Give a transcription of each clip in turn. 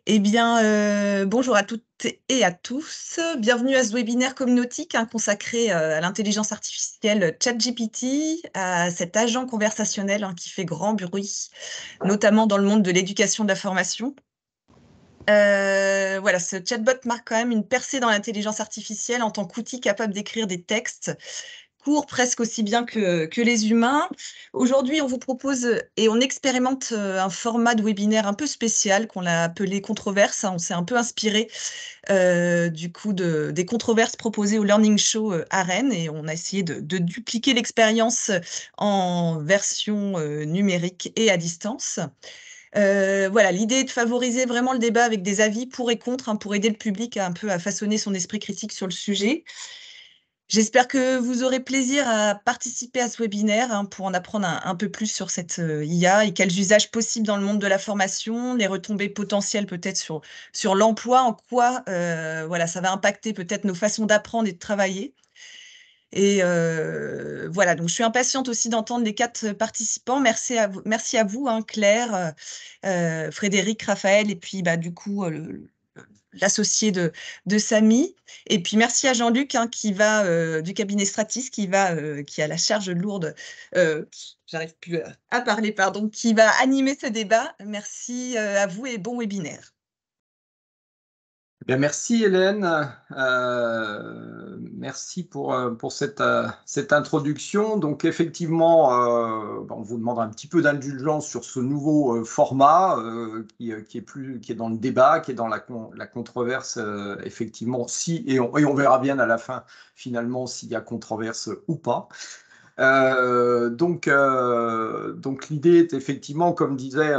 Eh bien, bonjour à toutes et à tous. Bienvenue à ce webinaire communautique, hein, consacré, à l'intelligence artificielle ChatGPT, à cet agent conversationnel, hein, qui fait grand bruit, notamment dans le monde de l'éducation de la formation. Voilà, ce chatbot marque quand même une percée dans l'intelligence artificielle en tant qu'outil capable d'écrire des textes court presque aussi bien que les humains. Aujourd'hui, on vous propose, et on expérimente, un format de webinaire un peu spécial qu'on a appelé controverse, hein. On s'est un peu inspiré, du coup des controverses proposées au Learning Show, à Rennes, et on a essayé de dupliquer l'expérience, en version, numérique et à distance. Voilà, l'idée est de favoriser vraiment le débat avec des avis pour et contre, hein, pour aider le public à un peu à façonner son esprit critique sur le sujet. J'espère que vous aurez plaisir à participer à ce webinaire, hein, pour en apprendre un peu plus sur cette, IA et quels usages possibles dans le monde de la formation, les retombées potentielles peut-être sur l'emploi, en quoi, voilà, ça va impacter peut-être nos façons d'apprendre et de travailler. Et voilà, donc je suis impatiente aussi d'entendre les 4 participants. Merci à vous, hein, Claire, Frédéric, Raphaël et puis, bah, du coup, l'associé de Samy. Et puis merci à Jean-Luc, hein, qui va, du cabinet Stratis, qui a la charge lourde, j'arrive plus à parler, pardon, qui va animer ce débat. Merci, à vous et bon webinaire. Bien, merci Hélène, merci pour cette introduction. Donc effectivement, on vous demande un petit peu d'indulgence sur ce nouveau format qui est dans le débat, qui est dans la controverse, effectivement, si, et on verra bien à la fin finalement s'il y a controverse ou pas. Donc l'idée est effectivement, comme disait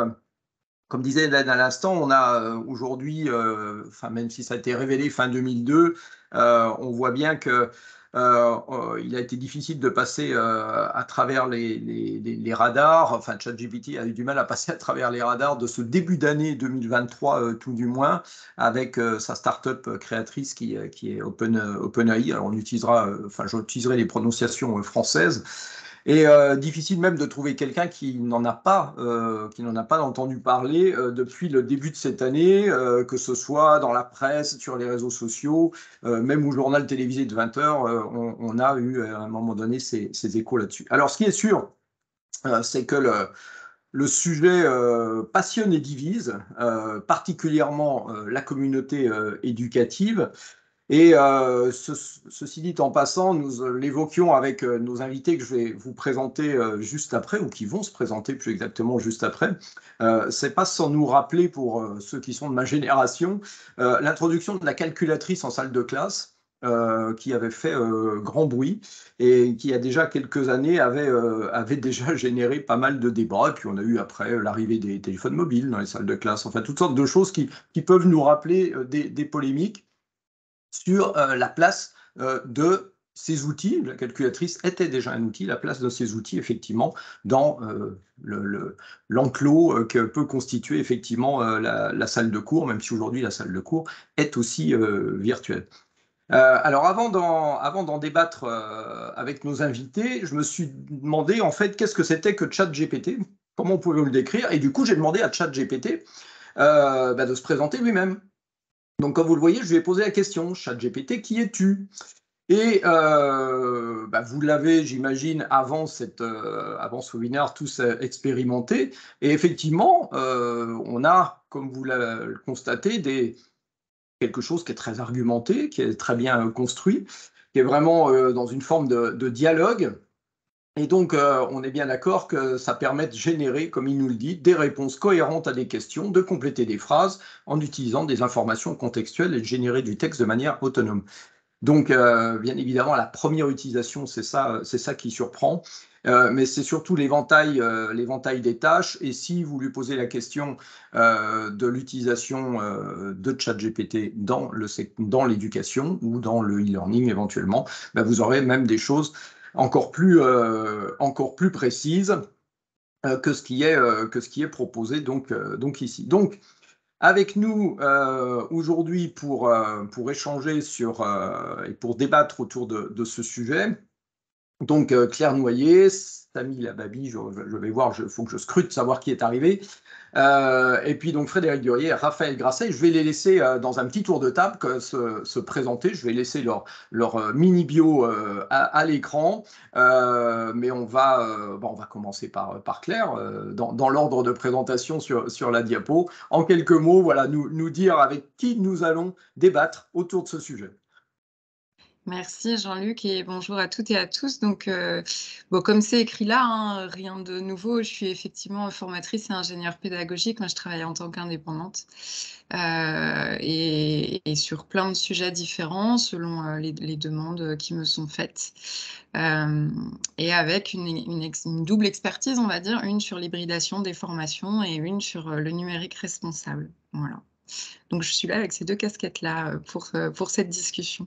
Hélène à l'instant, on a aujourd'hui, même si ça a été révélé fin 2002, on voit bien que il a été difficile de passer à travers les radars. Enfin, ChatGPT a eu du mal à passer à travers les radars de ce début d'année 2023, tout du moins, avec sa start-up créatrice qui est OpenAI. Alors, j'utiliserai les prononciations françaises. Et difficile même de trouver quelqu'un qui n'en a pas entendu parler depuis le début de cette année, que ce soit dans la presse, sur les réseaux sociaux, même au journal télévisé de 20 heures, on a eu à un moment donné ces échos là-dessus. Alors, ce qui est sûr, c'est que le sujet passionne et divise, particulièrement la communauté éducative. Et ceci dit en passant, nous l'évoquions avec nos invités que je vais vous présenter juste après, ou qui vont se présenter plus exactement juste après. C'est pas sans nous rappeler, pour ceux qui sont de ma génération, l'introduction de la calculatrice en salle de classe, qui avait fait grand bruit et qui, il y a déjà quelques années, avait déjà généré pas mal de débats. Et puis on a eu après l'arrivée des téléphones mobiles dans les salles de classe, enfin toutes sortes de choses qui peuvent nous rappeler des polémiques sur la place de ces outils. La calculatrice était déjà un outil, la place de ces outils, effectivement, dans l'enclos que peut constituer, effectivement, la salle de cours, même si aujourd'hui, la salle de cours est aussi virtuelle. Alors, avant d'en débattre avec nos invités, je me suis demandé, en fait, qu'est-ce que c'était que ChatGPT, comment on pouvait le décrire, et du coup, j'ai demandé à ChatGPT de se présenter lui-même. Donc, comme vous le voyez, je lui ai posé la question, ChatGPT, qui es-tu? Et vous l'avez, j'imagine, avant ce webinaire, tous expérimenté. Et effectivement, on a, comme vous l'avez constaté, quelque chose qui est très argumenté, qui est très bien construit, qui est vraiment dans une forme de dialogue. Et donc, on est bien d'accord que ça permet de générer, comme il nous le dit, des réponses cohérentes à des questions, de compléter des phrases en utilisant des informations contextuelles et de générer du texte de manière autonome. Donc, bien évidemment, la première utilisation, c'est ça qui surprend. Mais c'est surtout l'éventail des tâches. Et si vous lui posez la question de l'utilisation de ChatGPT dans l'éducation ou dans le e-learning éventuellement, vous aurez même des choses encore plus précises que ce qui est proposé donc ici. Donc, avec nous aujourd'hui pour échanger et pour débattre autour de ce sujet, Donc, Claire Noyer, Samy Lababi, je vais voir, il faut que je scrute savoir qui est arrivé. Et puis donc Frédéric Durier, Raphaël Grasset, je vais les laisser dans un petit tour de table se présenter. Je vais laisser leur mini bio à l'écran. Mais on va commencer par Claire, dans l'ordre de présentation sur la diapo. En quelques mots, voilà, nous dire avec qui nous allons débattre autour de ce sujet. Merci Jean-Luc et bonjour à toutes et à tous. Donc, comme c'est écrit là, hein, rien de nouveau. Je suis effectivement formatrice et ingénieure pédagogique. Moi, je travaille en tant qu'indépendante et sur plein de sujets différents selon les demandes qui me sont faites. Et avec une double expertise, on va dire, une sur l'hybridation des formations et une sur le numérique responsable. Voilà. Donc, je suis là avec ces deux casquettes-là pour cette discussion.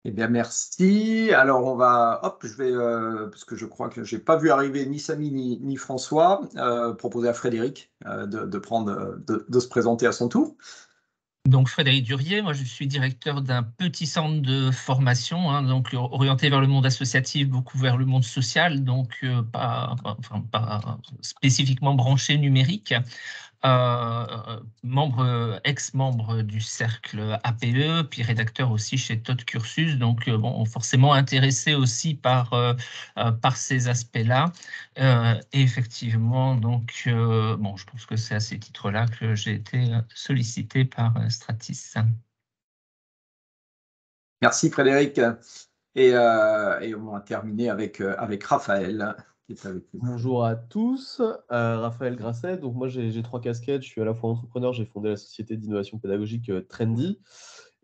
Eh bien, merci. Alors, parce que je crois que je n'ai pas vu arriver ni Samy ni François, proposer à Frédéric de se présenter à son tour. Donc Frédéric Durier, moi je suis directeur d'un petit centre de formation, hein, donc orienté vers le monde associatif, beaucoup vers le monde social, donc pas spécifiquement branché numérique. Ex-membre du cercle APE, puis rédacteur aussi chez Todd Cursus, donc forcément intéressé aussi par ces aspects-là. Et effectivement, donc je pense que c'est à ces titres-là que j'ai été sollicité par Stratis. Merci Frédéric. Et on va terminer avec Raphaël. Bonjour à tous, Raphaël Grasset. Donc moi j'ai 3 casquettes. Je suis à la fois entrepreneur, j'ai fondé la société d'innovation pédagogique Trendy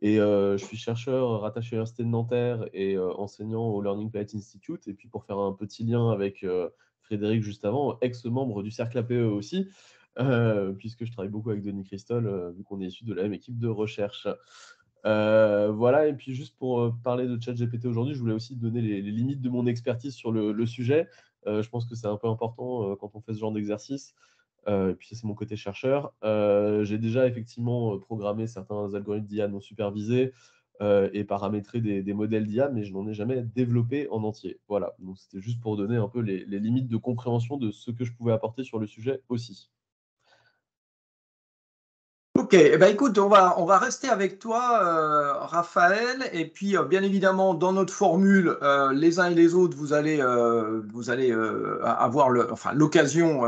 et je suis chercheur rattaché à l'Université de Nanterre et enseignant au Learning Planet Institute. Et puis pour faire un petit lien avec Frédéric juste avant, ex-membre du cercle APE aussi, puisque je travaille beaucoup avec Denis Christol, vu qu'on est issus de la même équipe de recherche. Voilà, et puis juste pour parler de ChatGPT aujourd'hui, je voulais aussi donner les limites de mon expertise sur le sujet. Je pense que c'est un peu important quand on fait ce genre d'exercice. Et puis ça, c'est mon côté chercheur. J'ai déjà effectivement programmé certains algorithmes d'IA non supervisés et paramétré des modèles d'IA, mais je n'en ai jamais développé en entier. Voilà, donc c'était juste pour donner un peu les limites de compréhension de ce que je pouvais apporter sur le sujet aussi. Ok, écoute, on va rester avec toi, Raphaël, et puis bien évidemment dans notre formule, les uns et les autres, vous allez avoir l'occasion,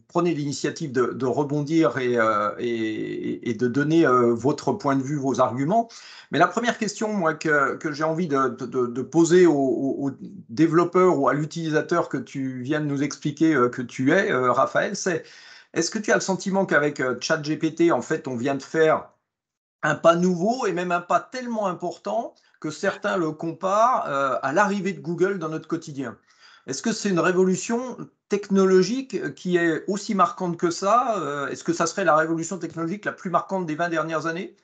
prenez l'initiative de rebondir et de donner votre point de vue, vos arguments. Mais la première question, moi, que j'ai envie de poser aux développeurs ou à l'utilisateur que tu viens de nous expliquer que tu es, Raphaël, c'est: est-ce que tu as le sentiment qu'avec ChatGPT, en fait, on vient de faire un pas nouveau et même un pas tellement important que certains le comparent à l'arrivée de Google dans notre quotidien? Est-ce que c'est une révolution technologique qui est aussi marquante que ça? Est-ce que ça serait la révolution technologique la plus marquante des 20 dernières années?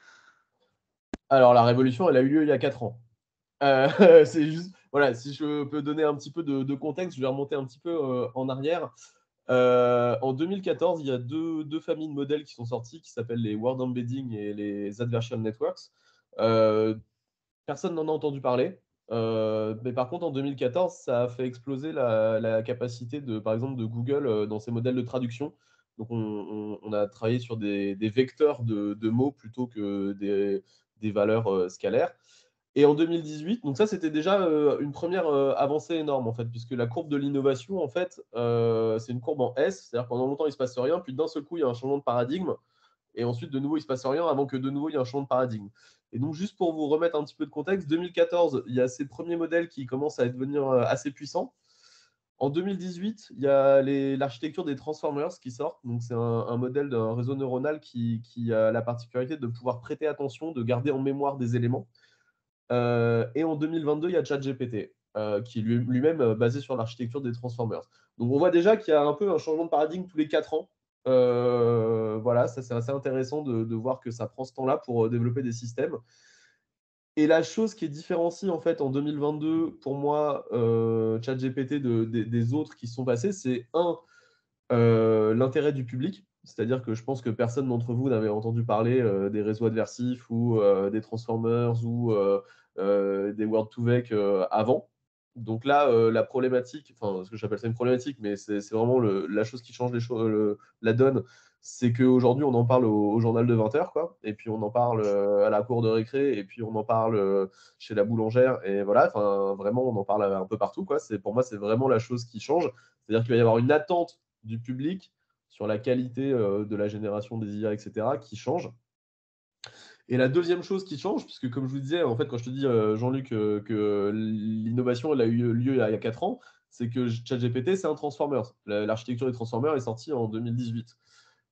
Alors la révolution, elle a eu lieu il y a 4 ans. C'est juste, voilà, si je peux donner un petit peu de contexte, je vais remonter un petit peu en arrière. En 2014, il y a deux familles de modèles qui sont sortis, qui s'appellent les Word Embedding et les Adversarial Networks. Personne n'en a entendu parler. Mais par contre, en 2014, ça a fait exploser la capacité, par exemple, de Google dans ses modèles de traduction. Donc, on a travaillé sur des vecteurs de mots plutôt que des valeurs scalaires. Et en 2018, donc ça, c'était déjà une première avancée énorme, en fait, puisque la courbe de l'innovation, en fait, c'est une courbe en S, c'est-à-dire que pendant longtemps, il ne se passe rien, puis d'un seul coup, il y a un changement de paradigme, et ensuite, de nouveau, il ne se passe rien avant que de nouveau, il y ait un changement de paradigme. Et donc, juste pour vous remettre un petit peu de contexte, 2014, il y a ces premiers modèles qui commencent à devenir assez puissants. En 2018, il y a l'architecture des transformers qui sort. Donc, c'est un modèle d'un réseau neuronal qui a la particularité de pouvoir prêter attention, de garder en mémoire des éléments. Et en 2022, il y a ChatGPT, qui est lui-même basé sur l'architecture des transformers. Donc, on voit déjà qu'il y a un peu un changement de paradigme tous les 4 ans. Voilà, ça c'est assez intéressant de voir que ça prend ce temps-là pour développer des systèmes. Et la chose qui est différencie en fait en 2022 pour moi ChatGPT des autres qui se sont passés, c'est l'intérêt du public. C'est-à-dire que je pense que personne d'entre vous n'avait entendu parler des réseaux adversifs ou des transformers ou des Word2Vec avant. Donc là, la problématique, enfin, ce que j'appelle ça une problématique, mais c'est vraiment la chose qui change la donne, c'est qu'aujourd'hui, on en parle au journal de 20h, quoi. Et puis, on en parle à la cour de récré, et puis on en parle chez la boulangère. Et voilà, enfin, vraiment, on en parle un peu partout, quoi. Pour moi, c'est vraiment la chose qui change. C'est-à-dire qu'il va y avoir une attente du public sur la qualité de la génération des IA, etc., qui change. Et la deuxième chose qui change, puisque comme je vous disais, en fait, quand je te dis, Jean-Luc, que l'innovation elle a eu lieu il y a 4 ans, c'est que ChatGPT, c'est un transformer. L'architecture des transformers est sortie en 2018.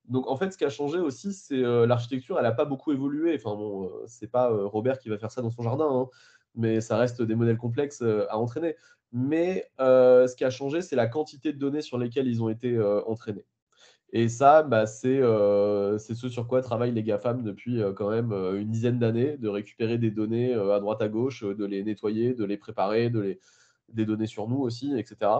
Donc, en fait, ce qui a changé aussi, c'est l'architecture, elle n'a pas beaucoup évolué. Enfin, bon, c'est pas Robert qui va faire ça dans son jardin, hein, mais ça reste des modèles complexes à entraîner. Mais ce qui a changé, c'est la quantité de données sur lesquelles ils ont été entraînés. Et ça, bah, c'est ce sur quoi travaillent les GAFAM depuis quand même une dizaine d'années, de récupérer des données à droite à gauche, de les nettoyer, de les préparer, des données sur nous aussi, etc.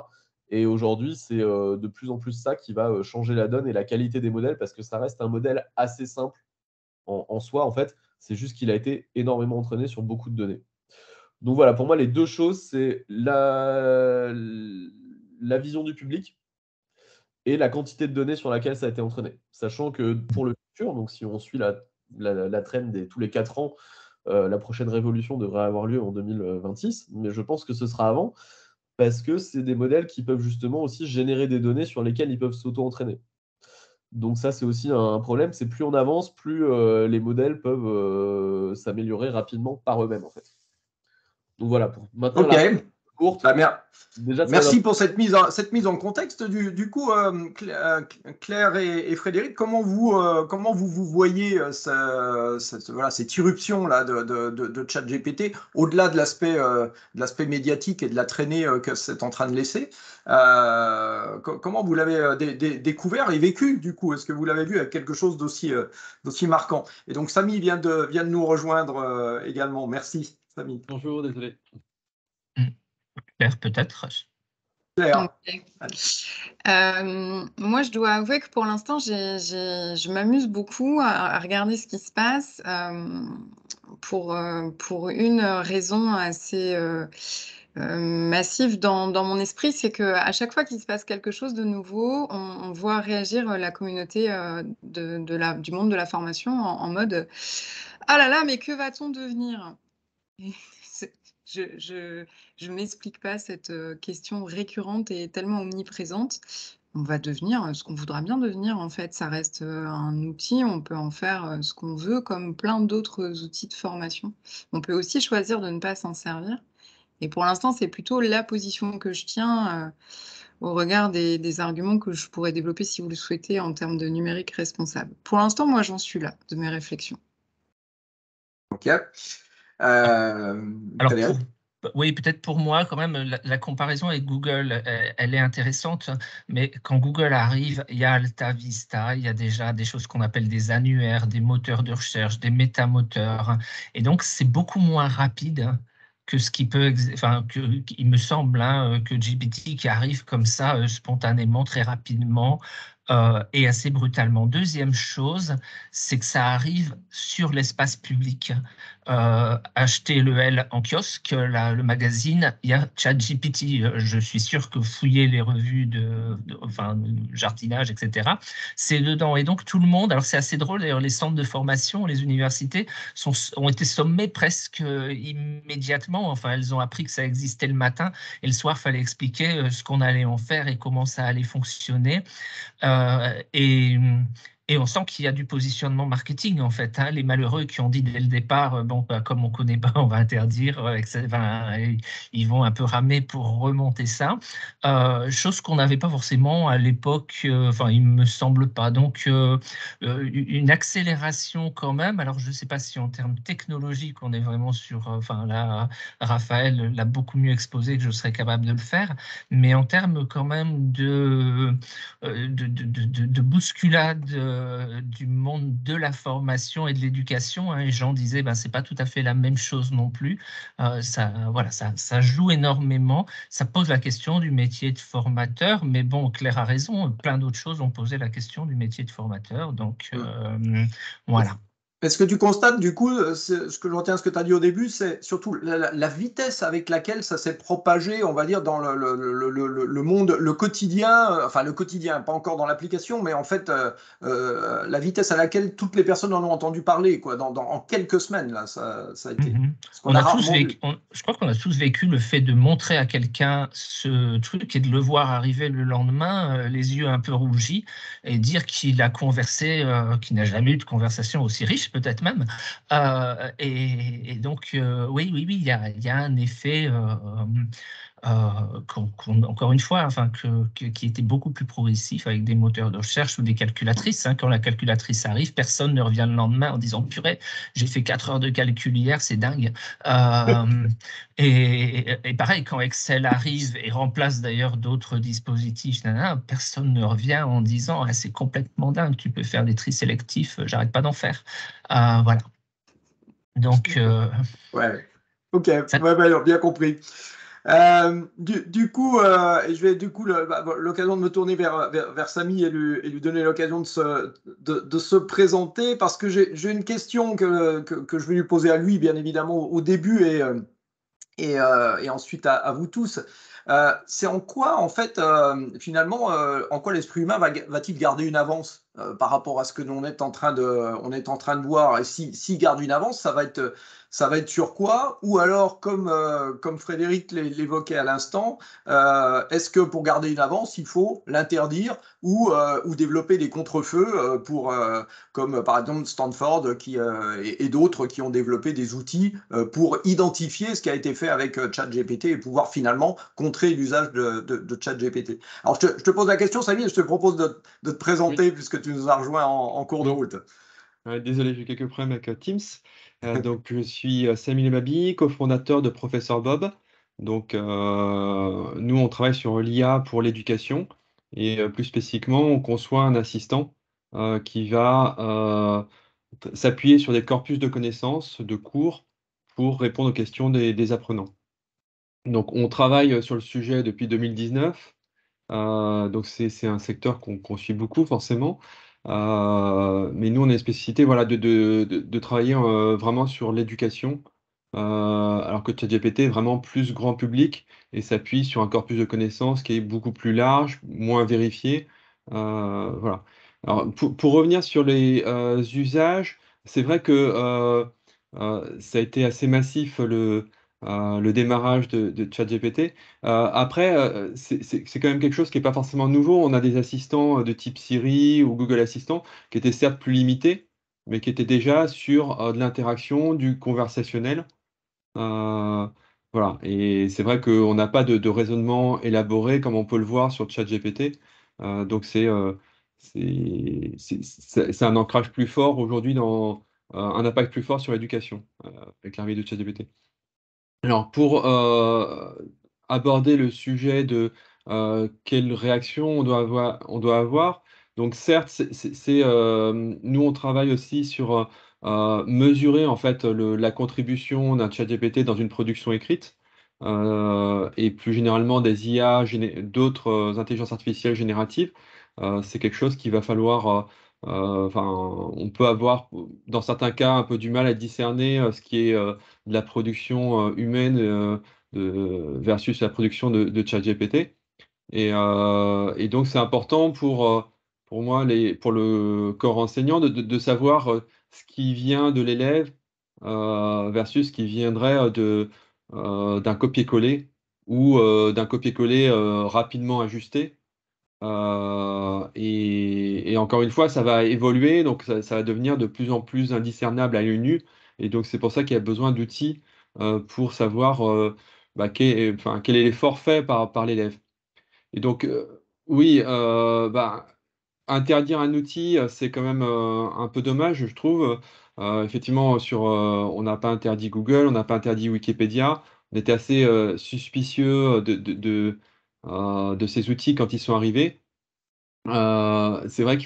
Et aujourd'hui, c'est de plus en plus ça qui va changer la donne et la qualité des modèles, parce que ça reste un modèle assez simple en soi, en fait. C'est juste qu'il a été énormément entraîné sur beaucoup de données. Donc voilà, pour moi, les deux choses, c'est la vision du public et la quantité de données sur laquelle ça a été entraîné. Sachant que pour le futur, donc si on suit la trend tous les 4 ans, la prochaine révolution devrait avoir lieu en 2026, mais je pense que ce sera avant, parce que c'est des modèles qui peuvent justement aussi générer des données sur lesquelles ils peuvent s'auto-entraîner. Donc ça, c'est aussi un problème, c'est plus on avance, plus les modèles peuvent s'améliorer rapidement par eux-mêmes, en fait. Donc voilà, pour maintenir la courte. Déjà, merci pour cette mise en contexte. Du coup, Claire et Frédéric, comment vous voyez cette irruption là de ChatGPT, au-delà de l'aspect médiatique et de la traînée que c'est en train de laisser, comment vous l'avez découvert et vécu, du coup? Est-ce que vous l'avez vu avec quelque chose d'aussi marquant? Et donc, Samy vient de nous rejoindre également. Merci, Samy. Bonjour, désolé. Claire, peut-être. Claire. Okay. Moi, je dois avouer que pour l'instant, je m'amuse beaucoup à regarder ce qui se passe pour une raison assez massive dans mon esprit, c'est qu'à chaque fois qu'il se passe quelque chose de nouveau, on voit réagir la communauté du monde de la formation en mode « Ah là là, mais que va-t-on devenir ?» Je ne m'explique pas cette question récurrente et tellement omniprésente. On va devenir ce qu'on voudra bien devenir, en fait. Ça reste un outil, on peut en faire ce qu'on veut, comme plein d'autres outils de formation. On peut aussi choisir de ne pas s'en servir. Et pour l'instant, c'est plutôt la position que je tiens au regard des arguments que je pourrais développer, si vous le souhaitez, en termes de numérique responsable. Pour l'instant, moi, j'en suis là, de mes réflexions. Ok. Alors, oui, peut-être pour moi, quand même, la comparaison avec Google, elle est intéressante, mais quand Google arrive, il y a Alta Vista, il y a déjà des choses qu'on appelle des annuaires, des moteurs de recherche, des métamoteurs, et donc c'est beaucoup moins rapide que ce qui peut, enfin, il me semble, que GPT qui arrive comme ça, spontanément, très rapidement, et assez brutalement. Deuxième chose, c'est que ça arrive sur l'espace public. Acheter le L en kiosque, le magazine, il y a ChatGPT. Je suis sûr que fouiller les revues de jardinage, etc., c'est dedans. Et donc tout le monde, alors c'est assez drôle, d'ailleurs les centres de formation, les universités ont été sommés presque immédiatement. Enfin, elles ont appris que ça existait le matin et le soir, il fallait expliquer ce qu'on allait en faire et comment ça allait fonctionner. Et on sent qu'il y a du positionnement marketing, en fait. Les malheureux qui ont dit dès le départ, bon, comme on ne connaît pas, on va interdire, ils vont un peu ramer pour remonter ça. Chose qu'on n'avait pas forcément à l'époque, il ne me semble pas. Donc, une accélération quand même. Alors, je ne sais pas si en termes technologiques, on est vraiment sur... là, Raphaël l'a beaucoup mieux exposé que je serais capable de le faire. Mais en termes quand même de bousculade du monde de la formation et de l'éducation, et Jean disait c'est pas tout à fait la même chose non plus. Ça joue énormément, ça pose la question du métier de formateur, mais bon, Claire a raison, plein d'autres choses ont posé la question du métier de formateur, donc voilà. Est-ce que tu constates, du coup, ce que je retiens, ce que tu as dit au début, c'est surtout la vitesse avec laquelle ça s'est propagé, on va dire, dans le monde, le quotidien, enfin le quotidien, pas encore dans l'application, mais en fait, la vitesse à laquelle toutes les personnes en ont entendu parler, quoi, en quelques semaines, là, ça a été. Ce qu'on On a a tous rarement vu. je crois qu'on a tous vécu le fait de montrer à quelqu'un ce truc et de le voir arriver le lendemain, les yeux un peu rougis, et dire qu'il a conversé, qu'il n'a jamais eu de conversation aussi riche, peut-être même. Et donc, oui, il y a un effet, encore une fois, enfin, qui était beaucoup plus progressif avec des moteurs de recherche ou des calculatrices. Hein. Quand la calculatrice arrive, personne ne revient le lendemain en disant « Purée, j'ai fait 4 heures de calcul hier, c'est dingue ». Et pareil, quand Excel arrive et remplace d'ailleurs d'autres dispositifs, personne ne revient en disant ah, « c'est complètement dingue, tu peux faire des tris sélectifs, j'arrête pas d'en faire ». Voilà. Donc, Ouais, ok, ça, ouais, bien compris. Du coup, et je vais du coup l'occasion de me tourner vers Samy et lui donner l'occasion de se présenter parce que j'ai une question que je vais lui poser à lui, bien évidemment, au début et ensuite à vous tous. C'est en quoi, en fait, finalement, en quoi l'esprit humain va-t-il garder une avance par rapport à ce que l'on est en train de voir? Et s'il garde une avance, ça va être sur quoi? Ou alors, comme Frédéric l'évoquait à l'instant, est-ce que pour garder une avance, il faut l'interdire ou développer des contre-feux comme par exemple Stanford et d'autres qui ont développé des outils pour identifier ce qui a été fait avec ChatGPT et pouvoir finalement contrer l'usage de ChatGPT. Alors je te pose la question, Samy, et je te propose de te présenter puisque tu nous as rejoint en cours de route. Désolé, j'ai eu quelques problèmes avec Teams. Donc, je suis Samy Lebabi, cofondateur de Professeur Bob. Donc, nous, on travaille sur l'IA pour l'éducation et plus spécifiquement, on conçoit un assistant qui va s'appuyer sur des corpus de connaissances, de cours, pour répondre aux questions des apprenants. Donc, on travaille sur le sujet depuis 2019. Donc, c'est un secteur qu'on suit beaucoup, forcément. Mais nous, on a une spécificité voilà, de travailler vraiment sur l'éducation, alors que ChatGPT est vraiment plus grand public et s'appuie sur un corpus de connaissances qui est beaucoup plus large, moins vérifié. Voilà. Alors, pour revenir sur les usages, c'est vrai que ça a été assez massif le démarrage de ChatGPT. Après, c'est quand même quelque chose qui n'est pas forcément nouveau. On a des assistants de type Siri ou Google Assistant qui étaient certes plus limités, mais qui étaient déjà sur de l'interaction, du conversationnel. Voilà. Et c'est vrai qu'on n'a pas de raisonnement élaboré comme on peut le voir sur ChatGPT. Donc c'est un ancrage plus fort aujourd'hui un impact plus fort sur l'éducation avec l'arrivée de ChatGPT. Alors, pour aborder le sujet de quelle réaction on doit avoir, donc certes, nous, on travaille aussi sur mesurer en fait la contribution d'un ChatGPT dans une production écrite et plus généralement des IA, d'autres intelligences artificielles génératives. C'est quelque chose qu'il va falloir. Enfin, on peut avoir dans certains cas un peu du mal à discerner ce qui est de la production humaine versus la production de ChatGPT. Et donc, c'est important pour moi, pour le corps enseignant, de savoir ce qui vient de l'élève versus ce qui viendrait d'un copier-coller ou d'un copier-coller rapidement ajusté. Et encore une fois, ça va évoluer, donc ça va devenir de plus en plus indiscernable à l'œil nu. Et donc, c'est pour ça qu'il y a besoin d'outils pour savoir quel est l'effort fait par l'élève. Et donc, oui, interdire un outil, c'est quand même un peu dommage, je trouve. Effectivement, on n'a pas interdit Google, on n'a pas interdit Wikipédia. On était assez suspicieux de ces outils quand ils sont arrivés. C'est vrai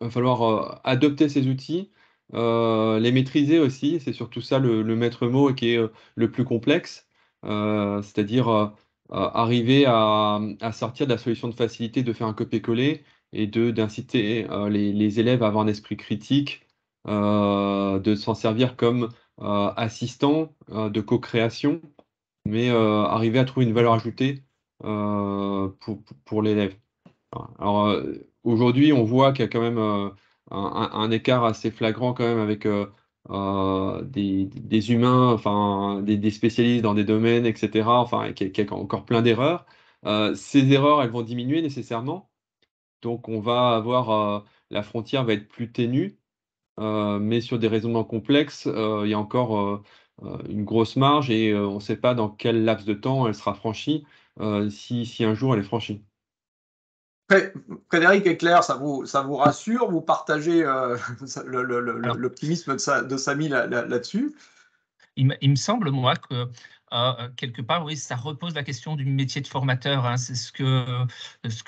va falloir adopter ces outils, les maîtriser aussi. C'est surtout ça le maître mot et qui est le plus complexe. C'est-à-dire arriver à sortir de la solution de facilité de faire un copier-coller et d'inciter les élèves à avoir un esprit critique de s'en servir comme assistant de co-création, mais arriver à trouver une valeur ajoutée pour l'élève. Alors aujourd'hui, on voit qu'il y a quand même un écart assez flagrant quand même avec des humains, enfin des spécialistes dans des domaines, etc. Enfin, qu'il y a encore plein d'erreurs. Ces erreurs, elles vont diminuer nécessairement. Donc on va avoir la frontière va être plus ténue, mais sur des raisonnements complexes, il y a encore une grosse marge et on ne sait pas dans quel laps de temps elle sera franchie, si un jour elle est franchie. Frédéric et Claire, ça vous rassure? Vous partagez Alors, l'optimisme de Samy là-dessus? il me semble, moi, que quelque part, oui, ça repose la question du métier de formateur, hein. C'est ce que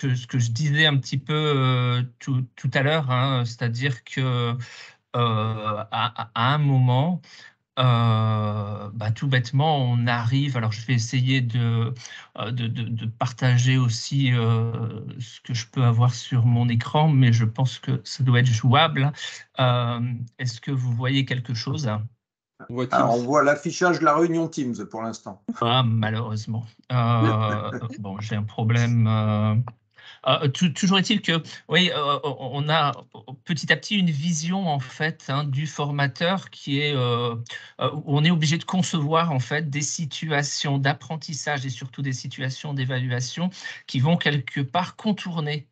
je disais un petit peu tout à l'heure, hein. C'est-à-dire que à un moment, tout bêtement, on arrive. Alors, je vais essayer de partager aussi ce que je peux avoir sur mon écran, mais je pense que ça doit être jouable. Est-ce que vous voyez quelque chose? On voit Alors, on Teams. voit l'affichage de la réunion Teams pour l'instant. Ah, malheureusement. Bon, j'ai un problème. Toujours est-il que, oui, on a petit à petit une vision en fait, hein, du formateur qui est où on est obligé de concevoir en fait des situations d'apprentissage et surtout des situations d'évaluation qui vont quelque part contourner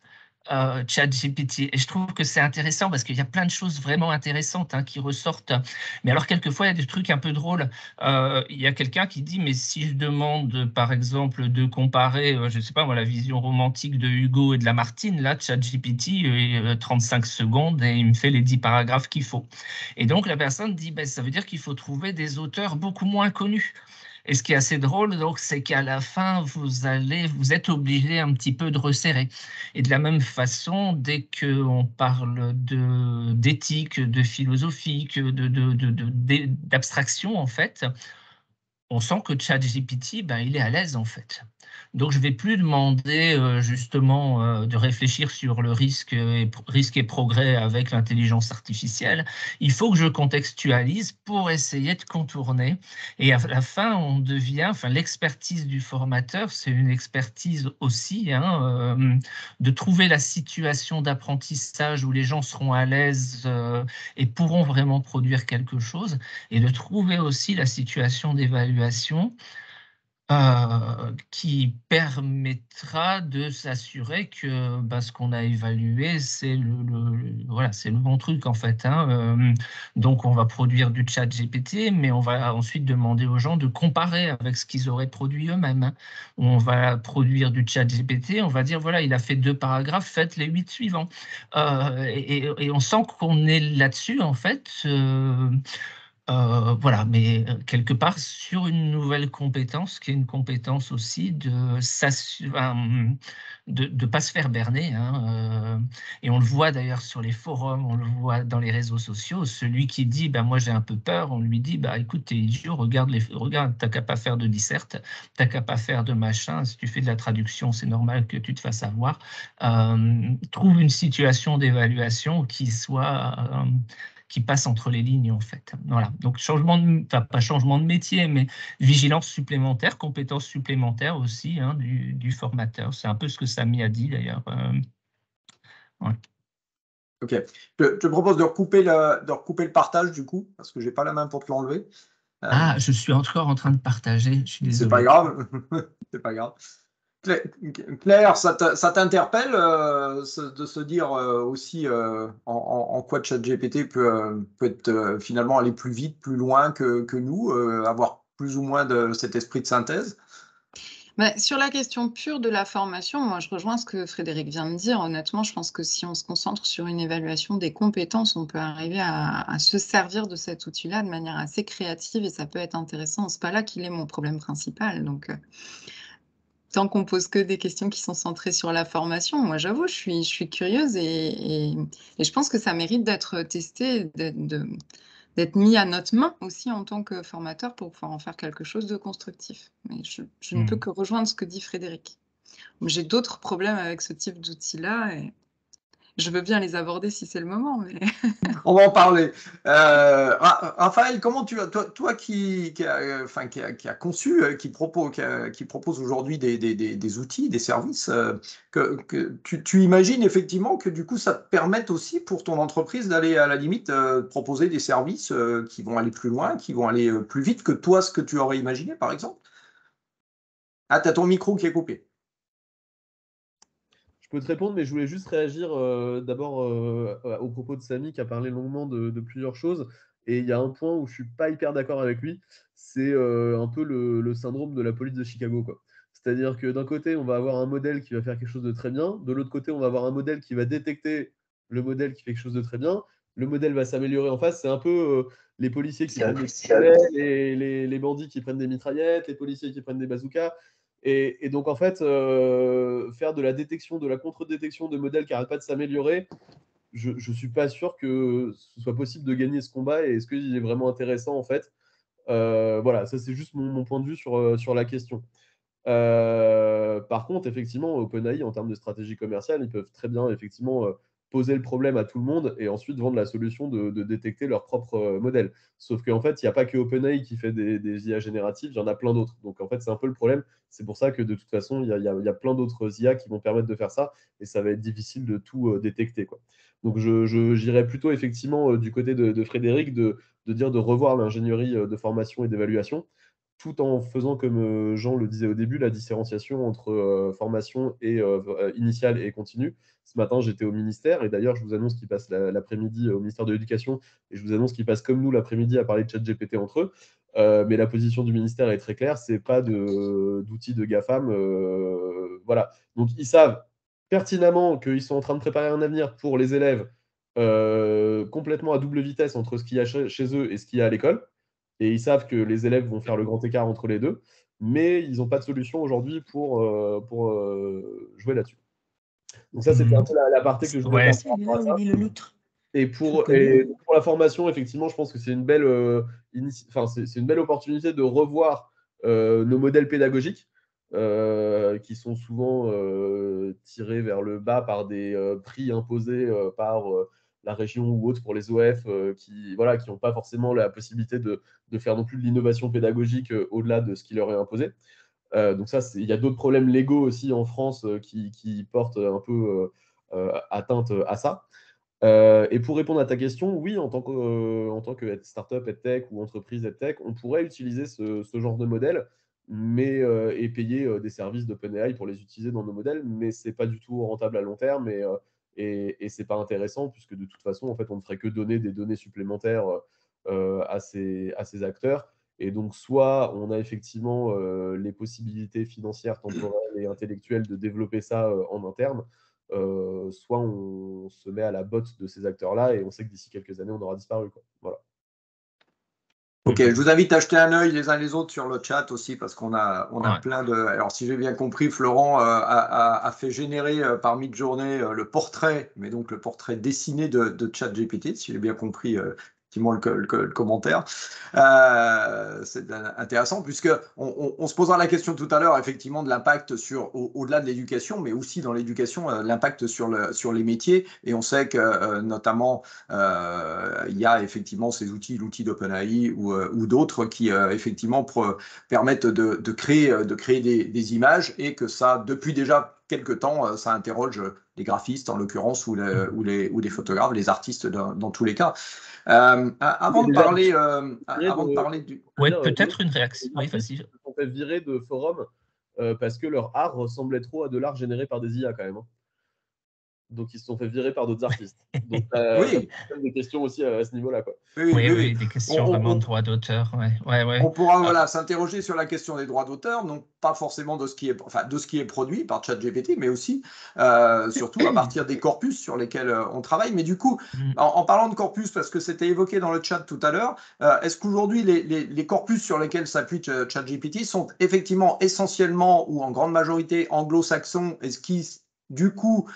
ChatGPT. Et je trouve que c'est intéressant parce qu'il y a plein de choses vraiment intéressantes, hein, qui ressortent. Mais alors, quelquefois, il y a des trucs un peu drôles. Il y a quelqu'un qui dit, mais si je demande, par exemple, de comparer, je ne sais pas moi, la vision romantique de Hugo et de Lamartine, là, ChatGPT, 35 secondes et il me fait les 10 paragraphes qu'il faut. Et donc, la personne dit, ben, ça veut dire qu'il faut trouver des auteurs beaucoup moins connus. Et ce qui est assez drôle, donc, c'est qu'à la fin, vous êtes obligé un petit peu de resserrer. Et de la même façon, dès qu'on parle d'éthique, de philosophie, d'abstraction, en fait, on sent que ChatGPT, ben, il est à l'aise en fait. Donc, je ne vais plus demander justement de réfléchir sur le risque et progrès avec l'intelligence artificielle. Il faut que je contextualise pour essayer de contourner. Et à la fin, on devient, enfin, l'expertise du formateur, c'est une expertise aussi, hein, de trouver la situation d'apprentissage où les gens seront à l'aise et pourront vraiment produire quelque chose, et de trouver aussi la situation d'évaluation qui permettra de s'assurer que ce qu'on a évalué, c'est voilà, c'est le bon truc en fait, hein. Donc on va produire du chat GPT, mais on va ensuite demander aux gens de comparer avec ce qu'ils auraient produit eux-mêmes, hein. On va produire du chat GPT, on va dire voilà, il a fait 2 paragraphes, faites les 8 suivants. Et on sent qu'on est là-dessus en fait. Voilà, mais quelque part sur une nouvelle compétence, qui est une compétence aussi de pas se faire berner, hein, et on le voit d'ailleurs sur les forums, on le voit dans les réseaux sociaux. Celui qui dit moi j'ai un peu peur, on lui dit écoute, t'es idiot, regarde, t'as qu'à pas faire de disserte, t'as qu'à pas faire de machin. Si tu fais de la traduction, c'est normal que tu te fasses avoir. Trouve une situation d'évaluation qui passe entre les lignes en fait. Voilà. Donc pas changement de métier, mais vigilance supplémentaire, compétences supplémentaires aussi, hein, du formateur. C'est un peu ce que Samy a dit d'ailleurs. Ouais. Ok. Je te propose de recouper le partage du coup, parce que j'ai pas la main pour te l'enlever. Je suis encore en train de partager. Je suis désolé. C'est pas grave. C'est pas grave. Claire, ça t'interpelle de se dire aussi en quoi ChatGPT peut être finalement aller plus vite, plus loin que nous, avoir plus ou moins de cet esprit de synthèse? Sur la question pure de la formation, moi je rejoins ce que Frédéric vient de dire. Honnêtement, je pense que si on se concentre sur une évaluation des compétences, on peut arriver à se servir de cet outil-là de manière assez créative et ça peut être intéressant. C'est pas là qu'il est mon problème principal. Donc, tant qu'on pose que des questions qui sont centrées sur la formation, moi j'avoue, je suis curieuse et je pense que ça mérite d'être testé, d'être mis à notre main aussi en tant que formateur pour pouvoir en faire quelque chose de constructif. Mais je ne peux que rejoindre ce que dit Frédéric. J'ai d'autres problèmes avec ce type d'outil-là et Je veux bien les aborder si c'est le moment, mais On va en parler. Raphaël, comment toi qui a conçu, qui propose aujourd'hui des outils, des services, que tu imagines effectivement que du coup ça te permette aussi pour ton entreprise d'aller à la limite proposer des services qui vont aller plus loin, qui vont aller plus vite que toi ce que tu aurais imaginé par exemple? Ah, tu as ton micro qui est coupé. Je peux te répondre, mais je voulais juste réagir d'abord au propos de Samy qui a parlé longuement de plusieurs choses. Et il y a un point où je ne suis pas hyper d'accord avec lui, c'est un peu le syndrome de la police de Chicago, quoi. C'est-à-dire que d'un côté, on va avoir un modèle qui va faire quelque chose de très bien. De l'autre côté, on va avoir un modèle qui va détecter le modèle qui fait quelque chose de très bien. Le modèle va s'améliorer en face. C'est un peu les policiers qui prennent des pistolets, les bandits qui prennent des mitraillettes, les policiers qui prennent des bazookas. Et donc, en fait, faire de la détection, de la contre-détection de modèles qui n'arrêtent pas de s'améliorer, je ne suis pas sûr que ce soit possible de gagner ce combat. Et est-ce qu'il est vraiment intéressant, en fait? Voilà, ça, c'est juste mon point de vue sur la question. Par contre, effectivement, OpenAI, en termes de stratégie commerciale, ils peuvent très bien, effectivement, poser le problème à tout le monde et ensuite vendre la solution de détecter leur propre modèle. Sauf qu'en fait, il n'y a pas que OpenAI qui fait des IA génératives, il y en a plein d'autres. Donc, en fait, c'est un peu le problème. C'est pour ça que, de toute façon, il y a plein d'autres IA qui vont permettre de faire ça et ça va être difficile de tout détecter, quoi. Donc, j'irais plutôt, effectivement, du côté de Frédéric, de dire de revoir l'ingénierie de formation et d'évaluation, tout en faisant, comme Jean le disait au début, la différenciation entre formation et initiale et continue. Ce matin, j'étais au ministère et d'ailleurs, je vous annonce qu'ils passent l'après-midi au ministère de l'Éducation et je vous annonce qu'ils passent comme nous l'après-midi à parler de ChatGPT entre eux. Mais la position du ministère est très claire, c'est pas d'outils de GAFAM. Voilà. Donc, ils savent pertinemment qu'ils sont en train de préparer un avenir pour les élèves complètement à double vitesse entre ce qu'il y a chez eux et ce qu'il y a à l'école. Et ils savent que les élèves vont faire le grand écart entre les deux, mais ils n'ont pas de solution aujourd'hui pour jouer là-dessus. Donc ça, c'était un peu la partie que je voulais Ouais, faire par rapport à ça. Oui, le loutre. Et pour la formation, effectivement, je pense que c'est une belle, c'est une belle opportunité de revoir nos modèles pédagogiques qui sont souvent tirés vers le bas par des prix imposés par la région ou autre pour les OF qui n'ont pas forcément la possibilité de faire non plus de l'innovation pédagogique au-delà de ce qui leur est imposé. Donc ça, il y a d'autres problèmes légaux aussi en France qui portent un peu atteinte à ça. Et pour répondre à ta question, oui, en tant que startup EdTech ou entreprise EdTech, on pourrait utiliser ce genre de modèle et payer des services d'OpenAI pour les utiliser dans nos modèles, mais ce n'est pas du tout rentable à long terme et ce n'est pas intéressant puisque de toute façon, en fait, on ne ferait que donner des données supplémentaires à ces acteurs. Et donc, soit on a effectivement les possibilités financières, temporelles et intellectuelles de développer ça en interne, soit on se met à la botte de ces acteurs-là et on sait que d'ici quelques années, on aura disparu, quoi. Voilà. Ok, je vous invite à jeter un œil les uns les autres sur le chat aussi parce qu'on a Ouais. plein de. Alors, si j'ai bien compris, Florent a fait générer par Midjourney le portrait, mais donc le portrait dessiné de ChatGPT, si j'ai bien compris. Effectivement, le commentaire. C'est intéressant puisque on se posera la question tout à l'heure effectivement de l'impact sur au-delà de l'éducation, mais aussi dans l'éducation, l'impact sur les métiers. Et on sait que notamment il y a effectivement ces outils, l'outil d'OpenAI ou d'autres qui effectivement permettent de créer des images et que ça, depuis déjà quelques temps, ça interroge les graphistes en l'occurrence ou les photographes, les artistes dans tous les cas. Avant de parler du... Oui, peut-être une réaction. Oui, vas-y. Ils se sont fait virer de forum parce que leur art ressemblait trop à de l'art généré par des IA quand même. Donc, ils se sont fait virer par d'autres artistes. Donc, Oui. des questions aussi à ce niveau-là, quoi. Oui, des questions vraiment de droit d'auteur. Ouais. On pourra s'interroger sur la question des droits d'auteur, donc pas forcément de ce qui est produit par ChatGPT, mais aussi surtout à partir des corpus sur lesquels on travaille. Mais du coup, en parlant de corpus, parce que c'était évoqué dans le chat tout à l'heure, est-ce qu'aujourd'hui les corpus sur lesquels s'appuie ChatGPT sont effectivement essentiellement ou en grande majorité anglo-saxons, et ce qui du coup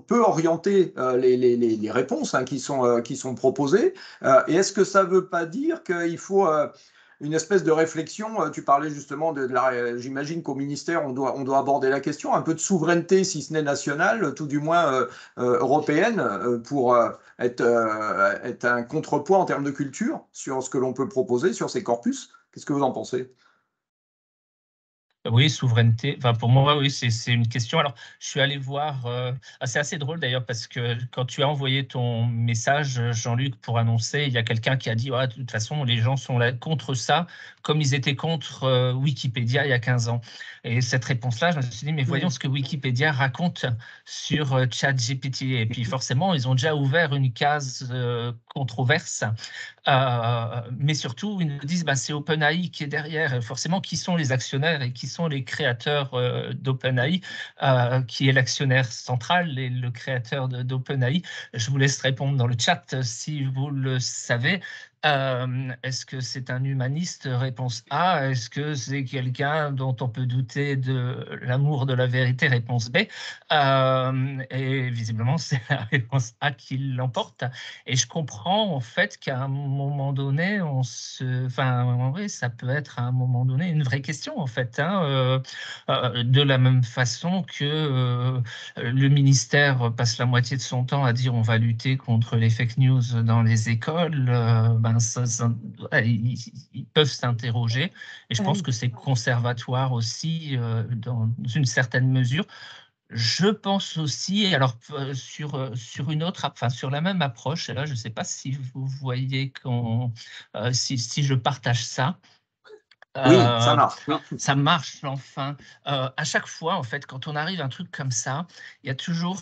peut orienter les réponses qui sont proposées. Et est-ce que ça ne veut pas dire qu'il faut une espèce de réflexion. Tu parlais justement j'imagine qu'au ministère, on doit aborder la question, un peu de souveraineté, si ce n'est nationale, tout du moins européenne, pour être un contrepoids en termes de culture sur ce que l'on peut proposer sur ces corpus. Qu'est-ce que vous en pensez? Oui, souveraineté. Enfin, pour moi, oui, c'est une question. Alors, je suis allé voir. C'est assez drôle d'ailleurs parce que quand tu as envoyé ton message, Jean-Luc, pour annoncer, il y a quelqu'un qui a dit de toute façon, les gens sont là contre ça, comme ils étaient contre Wikipédia il y a 15 ans. Et cette réponse-là, je me suis dit, mais voyons ce que Wikipédia raconte sur ChatGPT. Et puis, forcément, ils ont déjà ouvert une case controverse. Mais surtout, ils nous disent c'est OpenAI qui est derrière. Forcément, qui sont les actionnaires et qui sont les créateurs d'OpenAI, qui est l'actionnaire central et le créateur d'OpenAI. Je vous laisse répondre dans le chat si vous le savez. Est-ce que c'est un humaniste? Réponse A. Est-ce que c'est quelqu'un dont on peut douter de l'amour de la vérité? Réponse B. Et visiblement, c'est la réponse A qui l'emporte. Et je comprends en fait qu'à un moment donné, oui, ça peut être à un moment donné une vraie question en fait. De la même façon que le ministère passe la moitié de son temps à dire on va lutter contre les fake news dans les écoles, ils peuvent s'interroger. Et je pense que c'est conservatoire aussi dans une certaine mesure. Je pense aussi, alors sur une autre, enfin sur la même approche, et là je ne sais pas si vous voyez si je partage ça. Oui, ça marche. Ça marche enfin. À chaque fois, en fait, quand on arrive à un truc comme ça, il y a toujours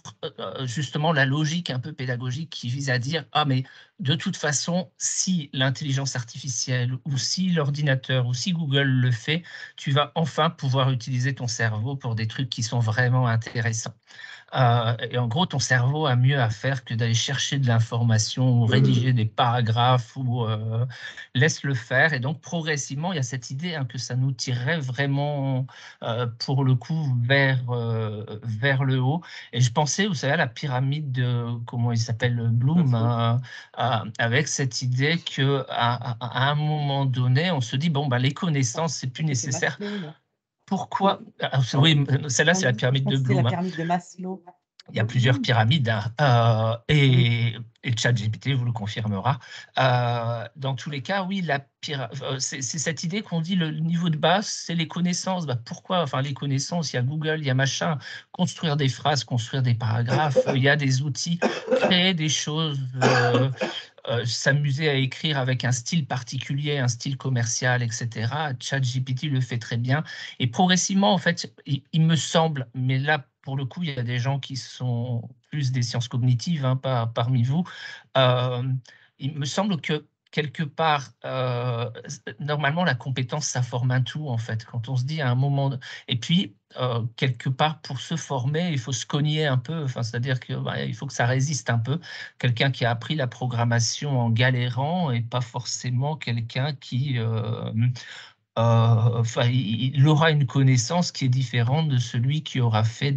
justement la logique un peu pédagogique qui vise à dire mais de toute façon, si l'intelligence artificielle ou si l'ordinateur ou si Google le fait, tu vas enfin pouvoir utiliser ton cerveau pour des trucs qui sont vraiment intéressants. Et en gros, ton cerveau a mieux à faire que d'aller chercher de l'information ou rédiger des paragraphes ou laisse-le faire. Et donc, progressivement, il y a cette idée que ça nous tirerait vraiment, pour le coup, vers le haut. Et je pensais, vous savez, à la pyramide de, comment il s'appelle, Bloom, avec cette idée qu'à un moment donné, on se dit, les connaissances, c'est plus nécessaire. Pourquoi? Oui, celle-là, c'est la pyramide de Bloom. C'est la pyramide de Maslow. Il y a plusieurs pyramides et ChatGPT vous le confirmera. Dans tous les cas, oui, c'est cette idée qu'on dit le niveau de base, c'est les connaissances. Pourquoi? Enfin, les connaissances, il y a Google, il y a machin. Construire des phrases, construire des paragraphes, il y a des outils, créer des choses, s'amuser à écrire avec un style particulier, un style commercial, etc. ChatGPT le fait très bien. Et progressivement, en fait, il me semble, mais là, pour le coup, il y a des gens qui sont plus des sciences cognitives, pas parmi vous. Il me semble que quelque part, normalement, la compétence, ça forme un tout, en fait. Quand on se dit à un moment... Et puis, quelque part, pour se former, il faut se cogner un peu. C'est-à-dire qu'il faut que ça résiste un peu. Quelqu'un qui a appris la programmation en galérant et pas forcément quelqu'un qui... il aura une connaissance qui est différente de celui qui aura fait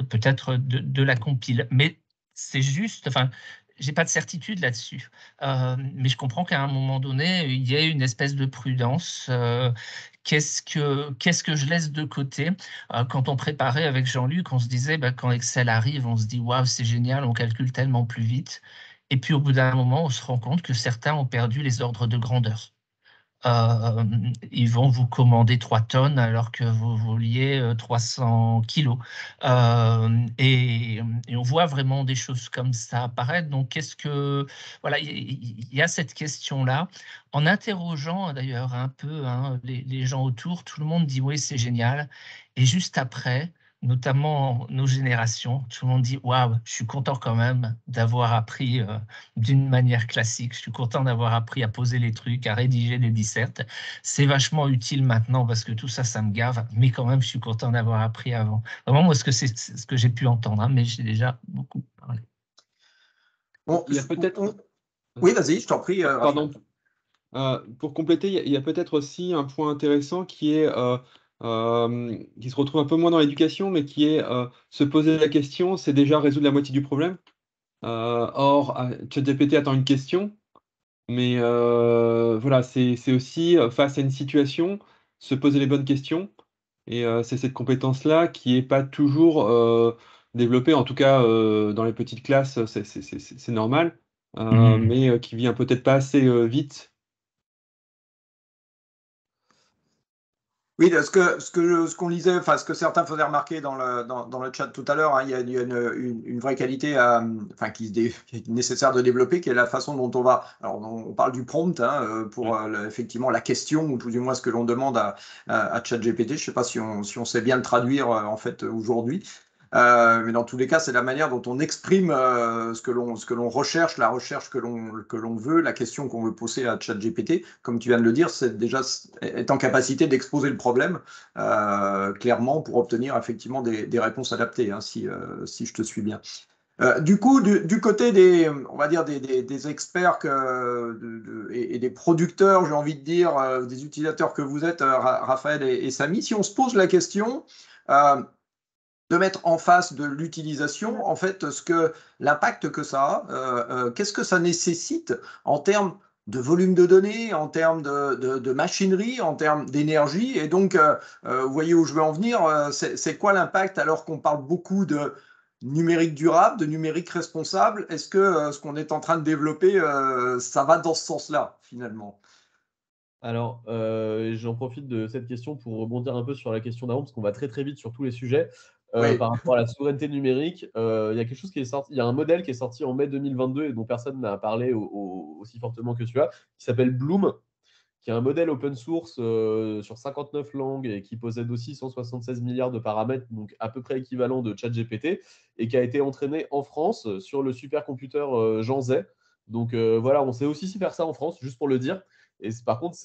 peut-être de la compile. Mais c'est juste, j'ai pas de certitude là-dessus. Mais je comprends qu'à un moment donné, il y ait une espèce de prudence. Qu'est-ce que je laisse de côté? Quand on préparait avec Jean-Luc, on se disait, quand Excel arrive, on se dit, waouh, c'est génial, on calcule tellement plus vite. Et puis au bout d'un moment, on se rend compte que certains ont perdu les ordres de grandeur. Ils vont vous commander 3 tonnes alors que vous vouliez 300 kilos. Et on voit vraiment des choses comme ça apparaître. Donc, voilà, il y a cette question-là. En interrogeant d'ailleurs un peu les gens autour, tout le monde dit oui, c'est génial. Et juste après, notamment nos générations, tout le monde dit waouh, je suis content quand même d'avoir appris d'une manière classique. Je suis content d'avoir appris à poser les trucs, à rédiger des dissertes. C'est vachement utile maintenant parce que tout ça, ça me gave, mais quand même, je suis content d'avoir appris avant. Vraiment, moi, c'est ce que j'ai pu entendre, mais j'ai déjà beaucoup parlé. Bon, il y a peut-être. Oui, vas-y, je t'en prie. Pardon. Pour compléter, il y a peut-être aussi un point intéressant qui est qui se retrouve un peu moins dans l'éducation, mais qui est se poser la question, c'est déjà résoudre la moitié du problème. Or, ChatGPT attend une question. Mais voilà, c'est aussi face à une situation, se poser les bonnes questions. Et c'est cette compétence-là qui n'est pas toujours développée, en tout cas dans les petites classes, c'est normal, mais qui vient peut-être pas assez vite. Oui, ce qu'on lisait, enfin ce que certains faisaient remarquer dans le chat tout à l'heure, hein, il y a une vraie qualité enfin, qui est nécessaire de développer, qui est la façon dont on va. Alors, on parle du prompt hein, pour effectivement la question, ou tout du moins ce que l'on demande à ChatGPT. Je ne sais pas si on sait bien le traduire en fait aujourd'hui. Mais dans tous les cas, c'est la manière dont on exprime ce que l'on recherche, la recherche que l'on veut, la question qu'on veut poser à ChatGPT. Comme tu viens de le dire, c'est déjà être en capacité d'exposer le problème clairement pour obtenir effectivement des réponses adaptées, hein, si je te suis bien. Du coup, du côté on va dire des experts et des producteurs, j'ai envie de dire, des utilisateurs que vous êtes, Raphaël et Samy, si on se pose la question de mettre en face de l'utilisation, en fait, l'impact que ça a, qu'est-ce que ça nécessite en termes de volume de données, en termes de machinerie, en termes d'énergie. Et donc, vous voyez où je veux en venir, c'est quoi l'impact alors qu'on parle beaucoup de numérique durable, de numérique responsable? Est-ce que ce qu'on est en train de développer, ça va dans ce sens-là, finalement? Alors, j'en profite de cette question pour rebondir un peu sur la question d'avant, parce qu'on va très très vite sur tous les sujets. Oui. Par rapport à la souveraineté numérique, il y a quelque chose qui est sorti, il y a un modèle qui est sorti en mai 2022 et dont personne n'a parlé aussi fortement que tu as, qui s'appelle Bloom, qui est un modèle open source sur 59 langues et qui possède aussi 176 milliards de paramètres, donc à peu près équivalent de ChatGPT, et qui a été entraîné en France sur le supercomputer Jean Zay. Donc voilà, on sait aussi faire ça en France, juste pour le dire. Et par contre,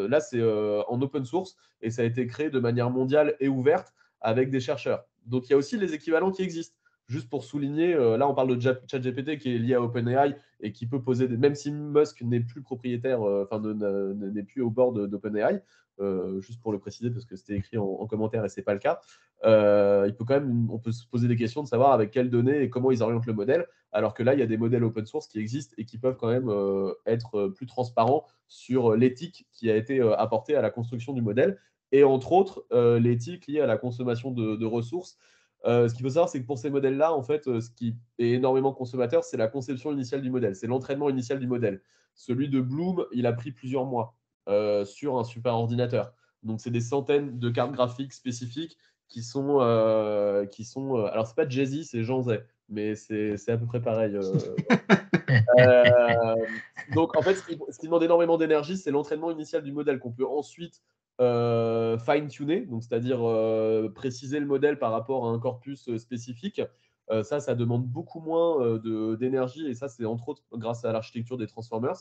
là, c'est en open source et ça a été créé de manière mondiale et ouverte avec des chercheurs. Donc il y a aussi les équivalents qui existent. Juste pour souligner, là, on parle de ChatGPT qui est lié à OpenAI et qui peut poser même si Musk n'est plus propriétaire, enfin n'est plus au bord d'OpenAI, juste pour le préciser parce que c'était écrit en commentaire et c'est pas le cas. Il peut quand même, on peut se poser des questions de savoir avec quelles données et comment ils orientent le modèle, alors que là il y a des modèles open source qui existent et qui peuvent quand même être plus transparents sur l'éthique qui a été apportée à la construction du modèle et entre autres l'éthique liée à la consommation de ressources. Ce qu'il faut savoir, c'est que pour ces modèles-là, en fait, ce qui est énormément consommateur, c'est la conception initiale du modèle, c'est l'entraînement initial du modèle. Celui de Bloom, il a pris plusieurs mois sur un super ordinateur. Donc, c'est des centaines de cartes graphiques spécifiques qui sont alors, c'est pas Jay-Z, c'est Jean Zay, mais c'est à peu près pareil. Donc, en fait, ce qui demande énormément d'énergie, c'est l'entraînement initial du modèle qu'on peut ensuite fine-tuner, donc c'est-à-dire préciser le modèle par rapport à un corpus spécifique. Ça demande beaucoup moins d'énergie et ça, c'est entre autres grâce à l'architecture des transformers.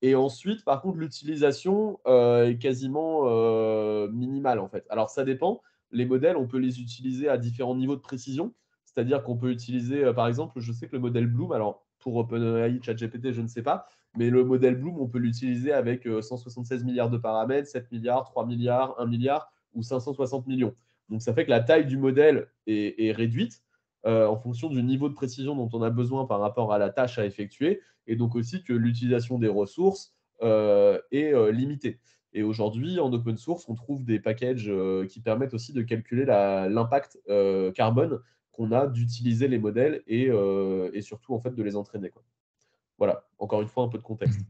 Et ensuite, par contre, l'utilisation est quasiment minimale en fait. Alors, ça dépend. Les modèles, on peut les utiliser à différents niveaux de précision. C'est-à-dire qu'on peut utiliser, par exemple, je sais que le modèle Bloom, alors pour OpenAI, ChatGPT, je ne sais pas, mais le modèle Bloom, on peut l'utiliser avec 176 milliards de paramètres, 7 milliards, 3 milliards, 1 milliard ou 560 millions. Donc ça fait que la taille du modèle est réduite en fonction du niveau de précision dont on a besoin par rapport à la tâche à effectuer, et donc aussi que l'utilisation des ressources est limitée. Et aujourd'hui, en open source, on trouve des packages qui permettent aussi de calculer l'impact carbone qu'on a d'utiliser les modèles et surtout en fait de les entraîner, quoi. Voilà, encore une fois un peu de contexte.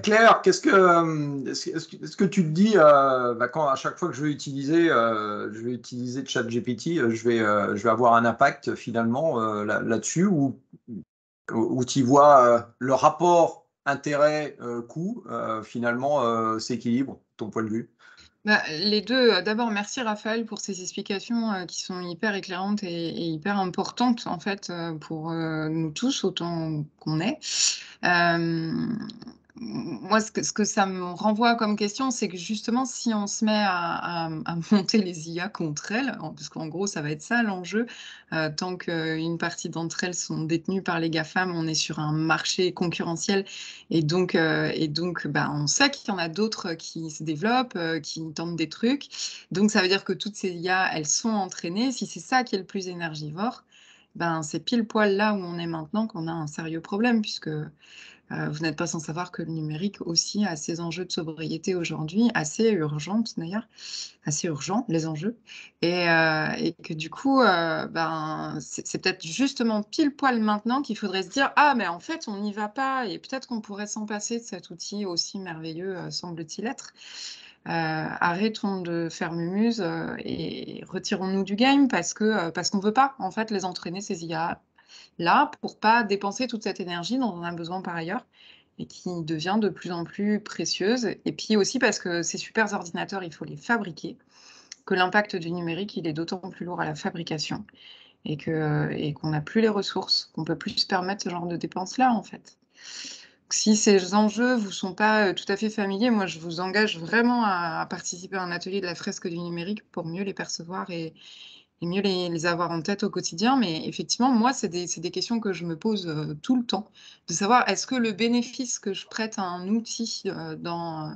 Claire, est-ce que tu te dis, quand à chaque fois que je vais utiliser ChatGPT, je vais avoir un impact finalement là-dessus, ou tu y vois le rapport intérêt-coût finalement s'équilibre, ton point de vue? Les deux. D'abord, merci Raphaël pour ces explications qui sont hyper éclairantes et hyper importantes en fait pour nous tous autant qu'on est. Moi, ce que ça me renvoie comme question, c'est que justement, si on se met à monter les IA contre elles, parce qu'en gros, ça va être ça l'enjeu, tant qu'une partie d'entre elles sont détenues par les GAFAM, on est sur un marché concurrentiel et donc on sait qu'il y en a d'autres qui se développent, qui tentent des trucs. Donc, ça veut dire que toutes ces IA, elles sont entraînées. Si c'est ça qui est le plus énergivore, c'est pile poil là où on est maintenant qu'on a un sérieux problème, puisque vous n'êtes pas sans savoir que le numérique aussi a ses enjeux de sobriété aujourd'hui, assez urgents d'ailleurs, assez urgents les enjeux, et que du coup, c'est peut-être justement pile poil maintenant qu'il faudrait se dire: «Ah mais en fait on n'y va pas et peut-être qu'on pourrait s'en passer de cet outil aussi merveilleux, semble-t-il être». Arrêtons de faire mumuse, et retirons-nous du game parce qu'on veut pas en fait les entraîner ces IA-là pour pas dépenser toute cette énergie dont on a besoin par ailleurs et qui devient de plus en plus précieuse, et puis aussi parce que ces super ordinateurs, il faut les fabriquer, que l'impact du numérique, il est d'autant plus lourd à la fabrication et qu'on n'a plus les ressources, qu'on peut plus se permettre ce genre de dépenses-là en fait. Si ces enjeux vous sont pas, tout à fait familiers, moi je vous engage vraiment à participer à un atelier de la fresque du numérique pour mieux les percevoir et mieux les avoir en tête au quotidien. Mais effectivement, moi, c'est des questions que je me pose, tout le temps. De savoir, est-ce que le bénéfice que je prête à un outil, dans,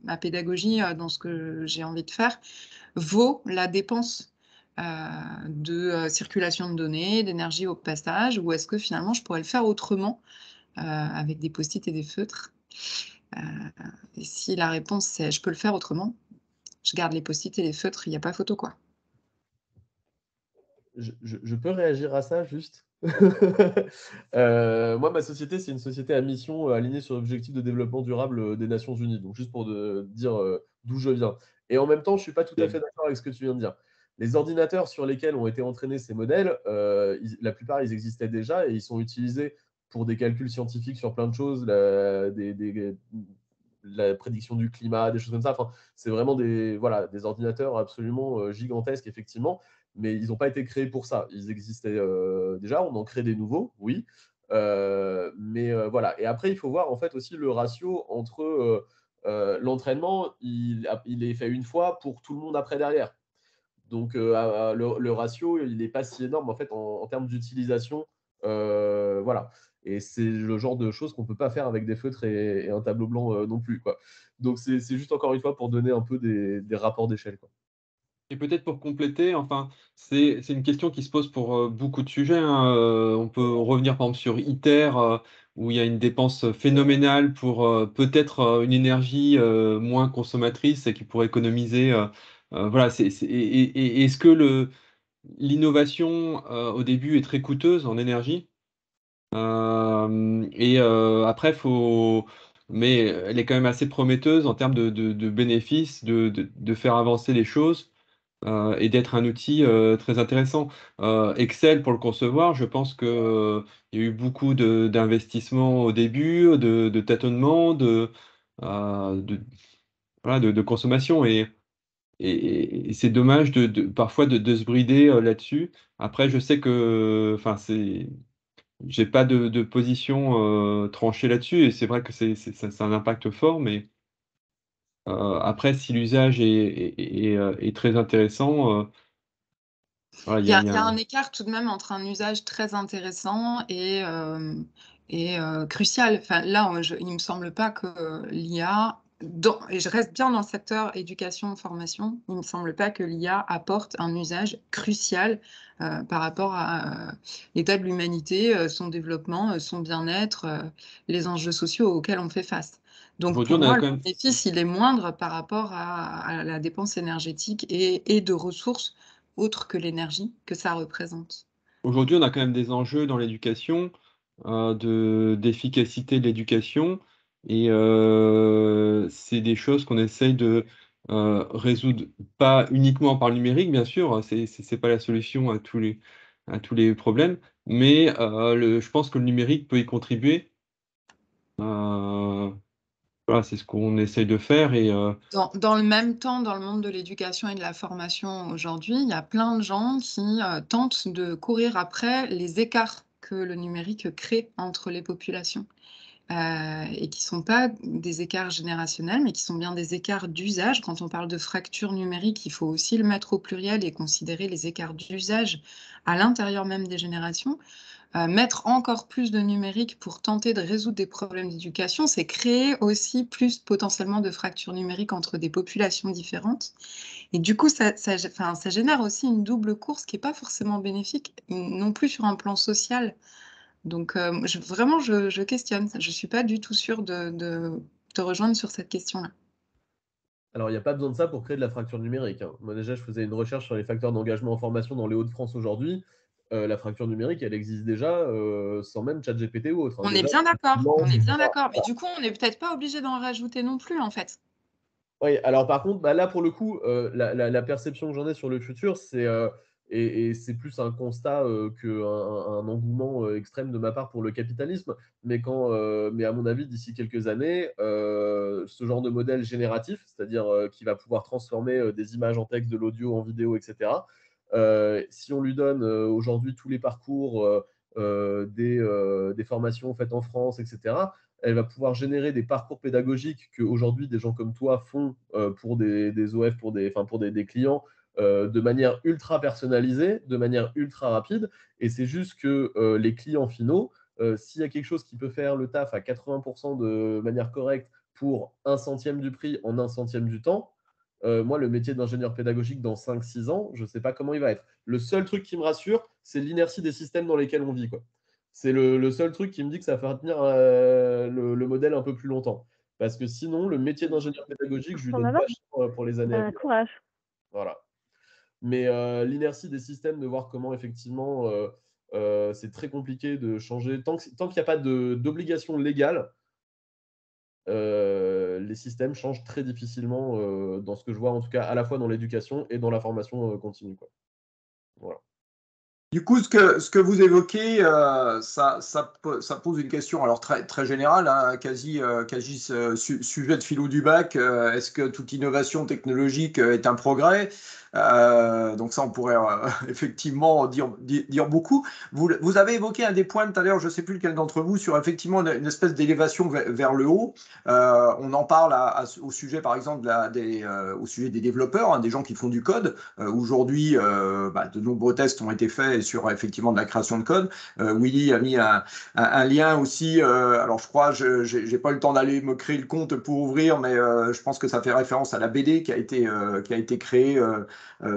ma pédagogie, dans ce que j'ai envie de faire, vaut la dépense, de, circulation de données, d'énergie au passage? Ou est-ce que finalement je pourrais le faire autrement, avec des post-it et des feutres? Heu et si la réponse c'est: «Je peux le faire autrement», je garde les post-it et les feutres, il y a pas photo, quoi. Je peux réagir à ça juste? Moi, ma société, c'est une société à mission, alignée sur l'objectif de développement durable, des Nations unies. Donc juste pour dire, d'où je viens. Et en même temps, je ne suis pas tout à fait d'accord avec ce que tu viens de dire. Les ordinateurs sur lesquels ont été entraînés ces modèles, la plupart, ils existaient déjà et ils sont utilisés pour des calculs scientifiques sur plein de choses, la prédiction du climat, des choses comme ça. Enfin, c'est vraiment des ordinateurs absolument, gigantesques effectivement, mais ils n'ont pas été créés pour ça. Ils existaient, déjà, on en crée des nouveaux, oui, mais voilà. Et après, il faut voir en fait aussi le ratio entre, l'entraînement, il est fait une fois pour tout le monde après derrière. Donc le ratio, il n'est pas si énorme en fait en termes d'utilisation, voilà. Et c'est le genre de choses qu'on ne peut pas faire avec des feutres et un tableau blanc, non plus, quoi. Donc c'est juste encore une fois pour donner un peu des rapports d'échelle, quoi. Et peut-être pour compléter, enfin, c'est une question qui se pose pour, beaucoup de sujets, hein, on peut revenir par exemple sur ITER, où il y a une dépense phénoménale pour, peut-être, une énergie, moins consommatrice et qui pourrait économiser, voilà, et est-ce que l'innovation, au début est très coûteuse en énergie? Après mais elle est quand même assez prometteuse en termes de bénéfices, de faire avancer les choses. Et d'être un outil, très intéressant. Excel pour le concevoir, je pense que, il y a eu beaucoup d'investissements au début, de tâtonnements, de voilà, de consommation et c'est dommage de parfois de se brider, là-dessus. Après je sais que enfin j'ai pas de position, tranchée là-dessus et c'est vrai que ça a un impact fort mais après si l'usage est très intéressant, voilà, Il y a un écart tout de même entre un usage très intéressant et crucial. Enfin, là, il me semble pas que l'IA et je reste bien dans le secteur éducation, formation, il me semble pas que l'IA apporte un usage crucial, par rapport à, l'état de l'humanité, son développement, son bien-être, les enjeux sociaux auxquels on fait face. Donc aujourd'hui pour on a moi, le quand même bénéfice, il est moindre par rapport à la dépense énergétique et de ressources autre que l'énergie que ça représente. Aujourd'hui, on a quand même des enjeux dans l'éducation, d'efficacité de l'éducation et c'est des choses qu'on essaye de, résoudre, pas uniquement par le numérique, bien sûr, c'est pas la solution à tous les problèmes, mais je pense que le numérique peut y contribuer. Voilà, c'est ce qu'on essaye de faire et Dans le même temps, dans le monde de l'éducation et de la formation aujourd'hui, il y a plein de gens qui, tentent de courir après les écarts que le numérique crée entre les populations. et qui ne sont pas des écarts générationnels, mais qui sont bien des écarts d'usage. Quand on parle de fracture numérique, il faut aussi le mettre au pluriel et considérer les écarts d'usage à l'intérieur même des générations. Mettre encore plus de numérique pour tenter de résoudre des problèmes d'éducation, c'est créer aussi plus potentiellement de fractures numériques entre des populations différentes. Et du coup, ça génère aussi une double course qui n'est pas forcément bénéfique, non plus sur un plan social. Donc, vraiment, je questionne. Je ne suis pas du tout sûre de te rejoindre sur cette question-là. Alors, il n'y a pas besoin de ça pour créer de la fracture numérique, hein. Moi, déjà, je faisais une recherche sur les facteurs d'engagement en formation dans les Hauts-de-France aujourd'hui. La fracture numérique, elle existe déjà sans même ChatGPT ou autre, hein. On est Déjà, bien d'accord, on est bien voilà. d'accord. Mais du coup, on n'est peut-être pas obligé d'en rajouter non plus, en fait. Oui, alors par contre, là, pour le coup, la perception que j'en ai sur le futur, et c'est plus un constat qu'un engouement extrême de ma part pour le capitalisme. Mais à mon avis, d'ici quelques années, ce genre de modèle génératif, c'est-à-dire qui va pouvoir transformer des images en texte, de l'audio en vidéo, etc., si on lui donne aujourd'hui tous les parcours des formations faites en France, etc., elle va pouvoir générer des parcours pédagogiques qu'aujourd'hui des gens comme toi font pour des OF, pour des clients, de manière ultra personnalisée, de manière ultra rapide. Et c'est juste que les clients finaux, s'il y a quelque chose qui peut faire le taf à 80% de manière correcte pour 1/100 du prix en 1/100 du temps, moi, le métier d'ingénieur pédagogique dans 5-6 ans, je ne sais pas comment il va être. Le seul truc qui me rassure, c'est l'inertie des systèmes dans lesquels on vit, quoi. C'est le seul truc qui me dit que ça va faire tenir le modèle un peu plus longtemps. Parce que sinon, le métier d'ingénieur pédagogique, je lui donne pas cher pour les années à venir. Courage. Voilà. Mais l'inertie des systèmes, de voir comment effectivement c'est très compliqué de changer. Tant qu'il n'y a pas d'obligation légale, les systèmes changent très difficilement dans ce que je vois, en tout cas à la fois dans l'éducation et dans la formation continue, quoi. Voilà. Du coup, ce que vous évoquez, ça pose une question alors très, très générale, hein, quasi sujet de philo du bac. Est-ce que toute innovation technologique est un progrès? Donc ça, on pourrait effectivement dire beaucoup. Vous avez évoqué un des points tout à l'heure, je ne sais plus lequel d'entre vous, sur effectivement une espèce d'élévation vers le haut. On en parle au sujet, par exemple, au sujet des développeurs, hein, des gens qui font du code. Aujourd'hui, de nombreux tests ont été faits sur effectivement de la création de code. Willy a mis un lien aussi. Alors je crois, je n'ai pas eu le temps d'aller me créer le compte pour ouvrir, mais je pense que ça fait référence à la BD qui a été créée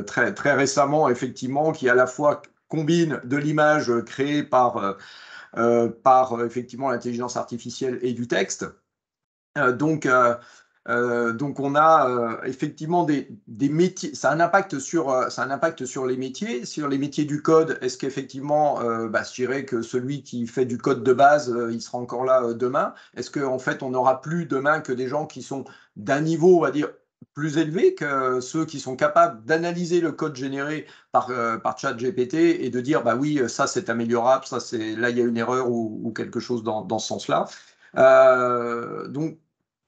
très, très récemment, effectivement, qui à la fois combine de l'image créée par effectivement l'intelligence artificielle et du texte. Donc on a effectivement des métiers. Ça a un impact sur les métiers du code. Est-ce qu'effectivement, je dirais que celui qui fait du code de base, il sera encore là demain? Est-ce qu'en fait, on n'aura plus demain que des gens qui sont d'un niveau, on va dire, plus élevé que ceux qui sont capables d'analyser le code généré par ChatGPT et de dire, bah oui, ça c'est améliorable, là il y a une erreur ou quelque chose dans ce sens-là. Donc,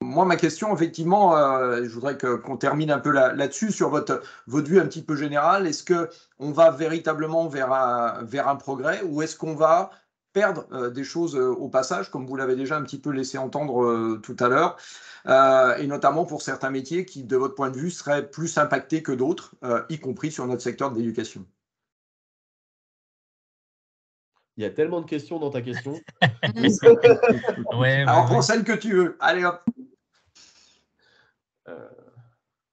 moi, ma question, effectivement, je voudrais qu'on termine un peu là-dessus, sur votre vue un petit peu générale. Est-ce qu'on va véritablement vers un progrès, ou est-ce qu'on va perdre des choses au passage, comme vous l'avez déjà un petit peu laissé entendre tout à l'heure, et notamment pour certains métiers qui, de votre point de vue, seraient plus impactés que d'autres, y compris sur notre secteur de l'éducation? Il y a tellement de questions dans ta question. Ouais, Alors, prends ouais. celle que tu veux. Allez, hop.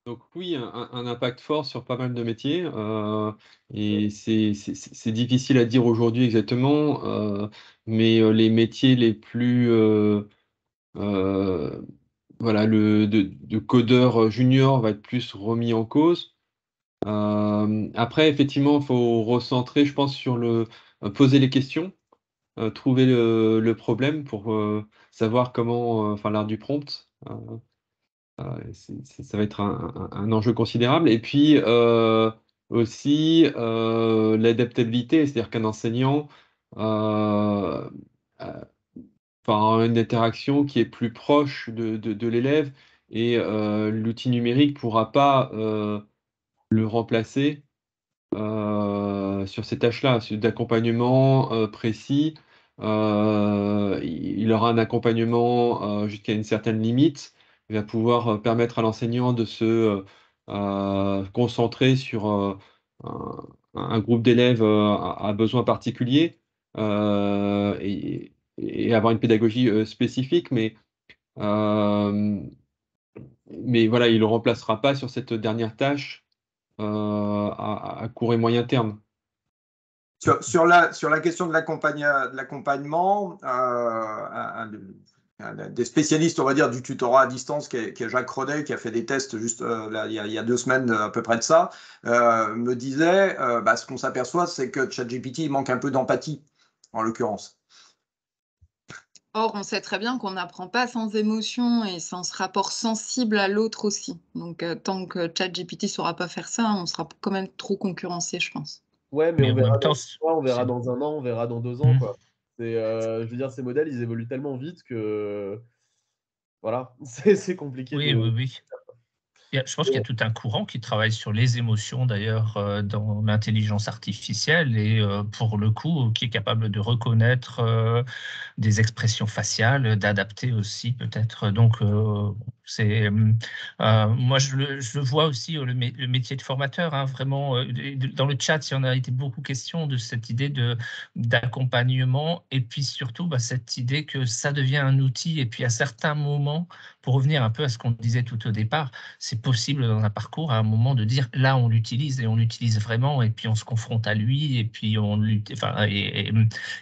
Donc oui, un impact fort sur pas mal de métiers, et c'est difficile à dire aujourd'hui exactement, mais les métiers les plus, voilà, de codeur junior va être plus remis en cause. Après, effectivement, il faut recentrer, je pense, sur poser les questions, trouver le problème pour savoir comment, enfin l'art du prompt. Ça va être un enjeu considérable. Et puis aussi l'adaptabilité, c'est-à-dire qu'un enseignant euh, une interaction qui est plus proche de l'élève, et l'outil numérique ne pourra pas le remplacer sur ces tâches-là, d'accompagnement précis. Il aura un accompagnement jusqu'à une certaine limite. Il va pouvoir permettre à l'enseignant de se concentrer sur un groupe d'élèves à besoins particuliers et avoir une pédagogie spécifique. Mais voilà, il ne le remplacera pas sur cette dernière tâche à court et moyen terme. Sur la question de l'accompagnement, un des spécialistes, on va dire, du tutorat à distance, qui est Jacques Rodet, qui a fait des tests juste là, il y a 2 semaines à peu près de ça, me disait, ce qu'on s'aperçoit, c'est que ChatGPT il manque un peu d'empathie, en l'occurrence. Or, on sait très bien qu'on n'apprend pas sans émotion et sans ce rapport sensible à l'autre aussi. Donc, tant que ChatGPT ne saura pas faire ça, on sera quand même trop concurrencé, je pense. Ouais, mais Mais on en verra même dans temps, 6 mois, on verra dans 1 an, on verra dans 2 ans, quoi. Je veux dire, ces modèles, ils évoluent tellement vite que voilà, c'est compliqué oui, de. oui, oui. Je pense qu'il y a tout un courant qui travaille sur les émotions, d'ailleurs, dans l'intelligence artificielle et pour le coup, qui est capable de reconnaître des expressions faciales, d'adapter aussi peut-être. Donc, moi, je le vois aussi, le métier de formateur, hein, vraiment. Dans le chat, il y en a été beaucoup question de cette idée d'accompagnement et puis surtout cette idée que ça devient un outil. Et puis à certains moments, pour revenir un peu à ce qu'on disait tout au départ, c'est possible dans un parcours à un moment de dire là on l'utilise et on l'utilise vraiment et puis on se confronte à lui et puis et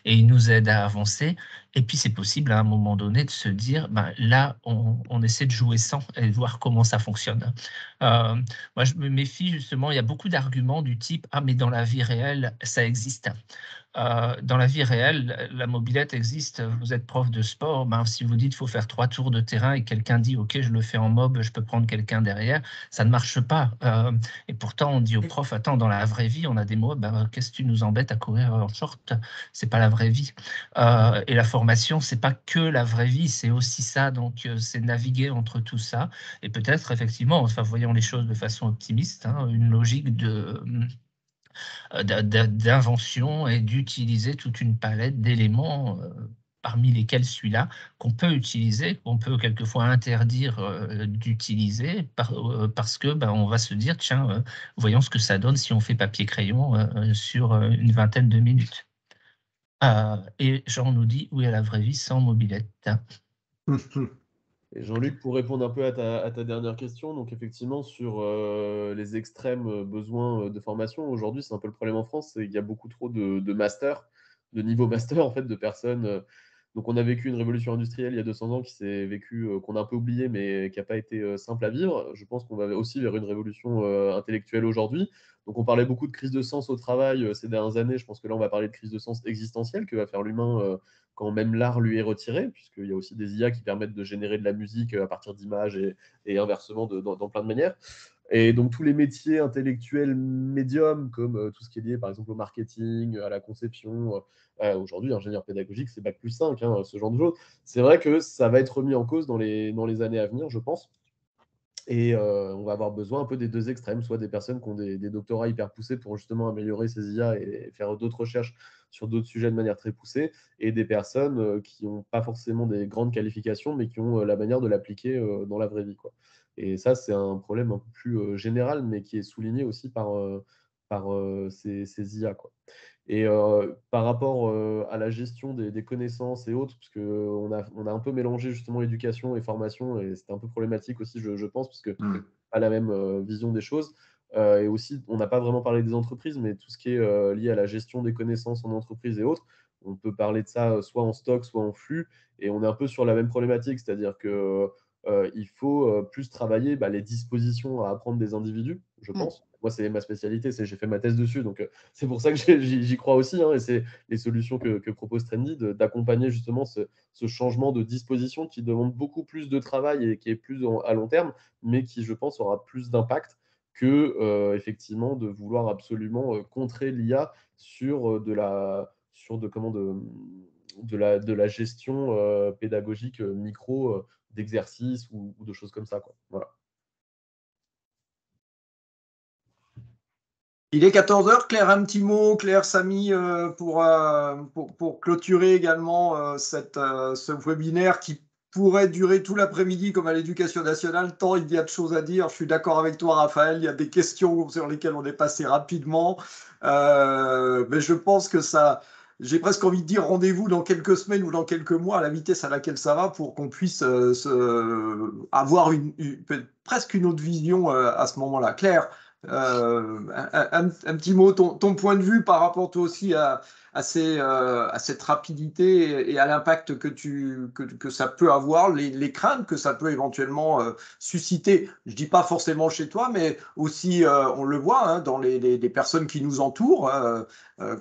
il nous aide à avancer. Et puis c'est possible à un moment donné de se dire là on essaie de jouer sans et de voir comment ça fonctionne. Moi je me méfie justement, il y a beaucoup d'arguments du type mais dans la vie réelle ça existe. Dans la vie réelle, la mobilette existe. Vous êtes prof de sport, si vous dites qu'il faut faire 3 tours de terrain et quelqu'un dit « Ok, je le fais en mob, je peux prendre quelqu'un derrière », ça ne marche pas. Et pourtant, on dit au prof « Attends, dans la vraie vie, on a des mobs, qu'est-ce que tu nous embêtes à courir en short ? C'est pas la vraie vie. » Et la formation, c'est pas que la vraie vie, c'est aussi ça. Donc, c'est naviguer entre tout ça. Et peut-être, effectivement, voyons les choses de façon optimiste, une logique d'invention et d'utiliser toute une palette d'éléments, parmi lesquels celui-là, qu'on peut utiliser, qu'on peut quelquefois interdire d'utiliser parce que on va se dire, tiens, voyons ce que ça donne si on fait papier-crayon sur une vingtaine de minutes. Et Jean nous dit, où est la vraie vie sans mobilette ? Et Jean-Luc, pour répondre un peu à ta dernière question, donc effectivement sur les extrêmes besoins de formation, aujourd'hui c'est un peu le problème en France, c'est qu'il y a beaucoup trop de masters, de niveau master en fait, de personnes. Donc on a vécu une révolution industrielle il y a 200 ans qui s'est vécue, qu'on a un peu oublié, mais qui n'a pas été simple à vivre. Je pense qu'on va aussi vers une révolution intellectuelle aujourd'hui. Donc on parlait beaucoup de crise de sens au travail ces dernières années. Je pense que là on va parler de crise de sens existentielle que va faire l'humain quand même l'art lui est retiré, puisqu'il y a aussi des IA qui permettent de générer de la musique à partir d'images et inversement dans plein de manières. Et donc tous les métiers intellectuels médiums, comme tout ce qui est lié par exemple au marketing, à la conception, aujourd'hui ingénieur pédagogique c'est Bac+5, ce genre de choses. C'est vrai que ça va être remis en cause dans les années à venir, je pense. Et on va avoir besoin un peu des 2 extrêmes, soit des personnes qui ont des doctorats hyper poussés pour justement améliorer ces IA et faire d'autres recherches sur d'autres sujets de manière très poussée, et des personnes qui n'ont pas forcément des grandes qualifications, mais qui ont la manière de l'appliquer dans la vraie vie, quoi. Et ça, c'est un problème un peu plus général, mais qui est souligné aussi par ces IA, quoi. Et par rapport à la gestion des connaissances et autres, parce qu'on a un peu mélangé justement éducation et formation, et c'était un peu problématique aussi, je pense, parce que pas la même vision des choses. Et aussi, on n'a pas vraiment parlé des entreprises, mais tout ce qui est lié à la gestion des connaissances en entreprise et autres, on peut parler de ça soit en stock, soit en flux, et on est un peu sur la même problématique, c'est-à-dire que il faut plus travailler les dispositions à apprendre des individus, je pense. Moi, c'est ma spécialité, j'ai fait ma thèse dessus, donc c'est pour ça que j'y crois aussi, et c'est les solutions que propose Trendy, d'accompagner justement ce changement de disposition qui demande beaucoup plus de travail et qui est plus à long terme, mais qui, je pense, aura plus d'impact que effectivement de vouloir absolument contrer l'IA sur de la gestion pédagogique micro d'exercices ou de choses comme ça, quoi. Voilà. Il est 14 h. Claire, un petit mot, Claire, Samy, pour clôturer également ce webinaire qui pourrait durer tout l'après-midi comme à l'Éducation nationale, tant il y a de choses à dire. Je suis d'accord avec toi, Raphaël, il y a des questions sur lesquelles on est passé rapidement. Mais je pense que ça, j'ai presque envie de dire rendez-vous dans quelques semaines ou dans quelques mois à la vitesse à laquelle ça va pour qu'on puisse avoir presque une autre vision à ce moment-là. Claire, un petit mot, ton point de vue par rapport toi aussi à cette rapidité et à l'impact que ça peut avoir, les craintes que ça peut éventuellement susciter. Je dis pas forcément chez toi, mais aussi, on le voit hein, dans les personnes qui nous entourent.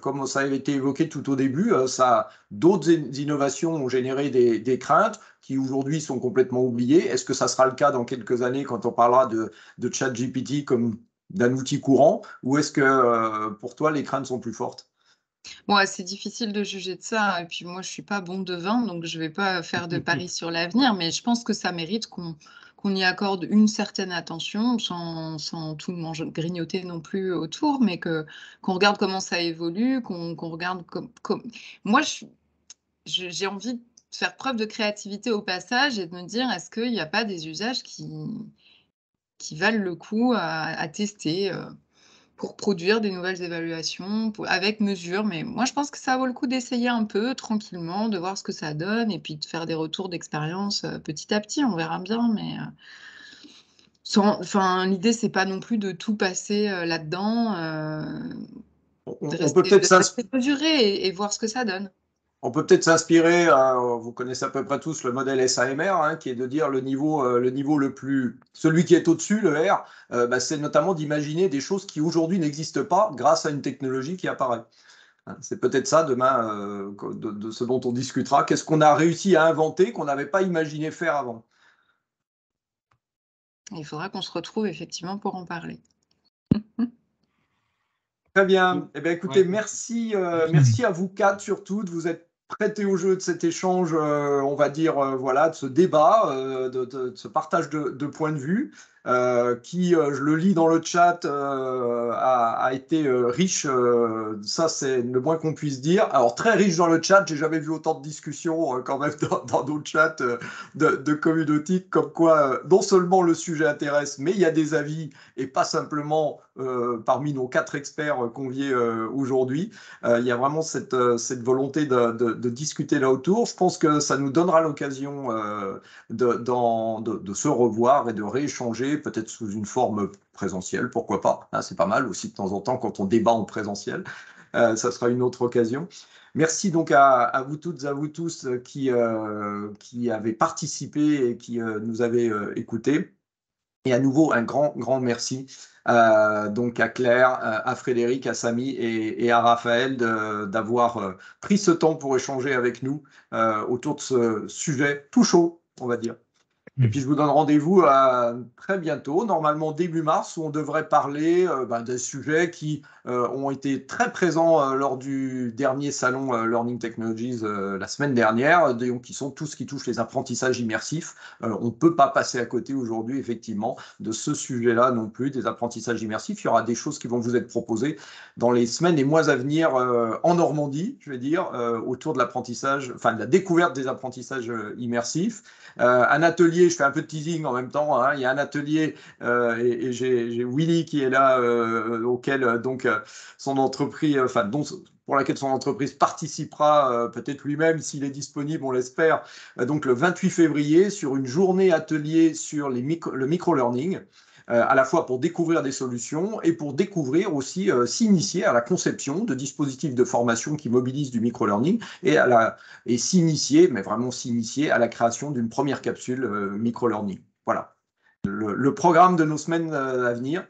Comme ça a été évoqué tout au début, d'autres innovations ont généré des craintes qui aujourd'hui sont complètement oubliées. Est-ce que ça sera le cas dans quelques années quand on parlera de ChatGPT comme d'un outil courant, ou est-ce que pour toi les craintes sont plus fortes? Ouais, c'est difficile de juger de ça. Et puis moi, je suis pas bon devin, donc je vais pas faire de paris sur l'avenir. Mais je pense que ça mérite qu'on y accorde une certaine attention, sans tout grignoter non plus autour, mais qu'on regarde comment ça évolue, qu'on regarde comme. Moi, j'ai envie de faire preuve de créativité au passage et de me dire, est-ce qu'il n'y a pas des usages qui valent le coup à tester pour produire des nouvelles évaluations avec mesure. Mais moi, je pense que ça vaut le coup d'essayer un peu tranquillement, de voir ce que ça donne et puis de faire des retours d'expérience petit à petit. On verra bien. Mais l'idée, c'est pas non plus de tout passer là-dedans, de On peut peut-être rester mesuré et voir ce que ça donne. On peut peut-être s'inspirer, vous connaissez à peu près tous le modèle SAMR, hein, qui est de dire le niveau le plus, celui qui est au-dessus, le R, c'est notamment d'imaginer des choses qui aujourd'hui n'existent pas grâce à une technologie qui apparaît. C'est peut-être ça demain, de ce dont on discutera. Qu'est-ce qu'on a réussi à inventer qu'on n'avait pas imaginé faire avant? Il faudra qu'on se retrouve effectivement pour en parler. Très bien. Eh bien, écoutez, merci à vous quatre surtout de vous être prêtés au jeu de cet échange, on va dire, voilà, de ce débat, de ce partage de points de vue, qui, je le lis dans le chat, a été riche. Ça, c'est le moins qu'on puisse dire. Alors, très riche dans le chat. J'ai jamais vu autant de discussions quand même dans d'autres chats de communauté, comme quoi non seulement le sujet intéresse, mais il y a des avis et pas simplement parmi nos 4 experts conviés aujourd'hui. Il y a vraiment cette volonté de discuter là autour. Je pense que ça nous donnera l'occasion de se revoir et de rééchanger, peut-être sous une forme présentielle, pourquoi pas. Hein, c'est pas mal aussi de temps en temps quand on débat en présentiel. Ça sera une autre occasion. Merci donc à vous toutes, à vous tous qui avez participé et qui nous avez écoutés. Et à nouveau, un grand, grand merci donc à Claire, à Frédéric, à Samy et à Raphaël d'avoir pris ce temps pour échanger avec nous autour de ce sujet tout chaud, on va dire. Et puis je vous donne rendez-vous très bientôt, normalement début mars, où on devrait parler des sujets qui ont été très présents lors du dernier salon Learning Technologies la semaine dernière, donc qui sont tout ce qui touche les apprentissages immersifs. On ne peut pas passer à côté aujourd'hui, effectivement, de ce sujet-là non plus, des apprentissages immersifs. Il y aura des choses qui vont vous être proposées dans les semaines et mois à venir en Normandie, je vais dire, autour de l'apprentissage, enfin de la découverte des apprentissages immersifs. Un atelier, je fais un peu de teasing en même temps, hein, il y a un atelier et j'ai Willy qui est là, auquel donc son entreprise, pour laquelle son entreprise participera peut-être lui-même s'il est disponible, on l'espère, donc le 28 février sur une journée atelier sur le micro-learning. À la fois pour découvrir des solutions et pour découvrir aussi, s'initier à la conception de dispositifs de formation qui mobilisent du micro-learning et s'initier, mais vraiment s'initier à la création d'une première capsule micro-learning. Voilà, le programme de nos semaines à venir.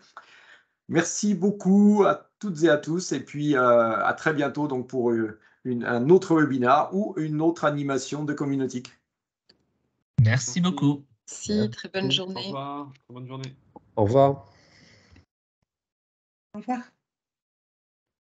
Merci beaucoup à toutes et à tous et puis à très bientôt donc pour un autre webinaire ou une autre animation de Communautique. Merci beaucoup. Merci, très bonne journée. Au revoir, très bonne journée. Au revoir. Au revoir.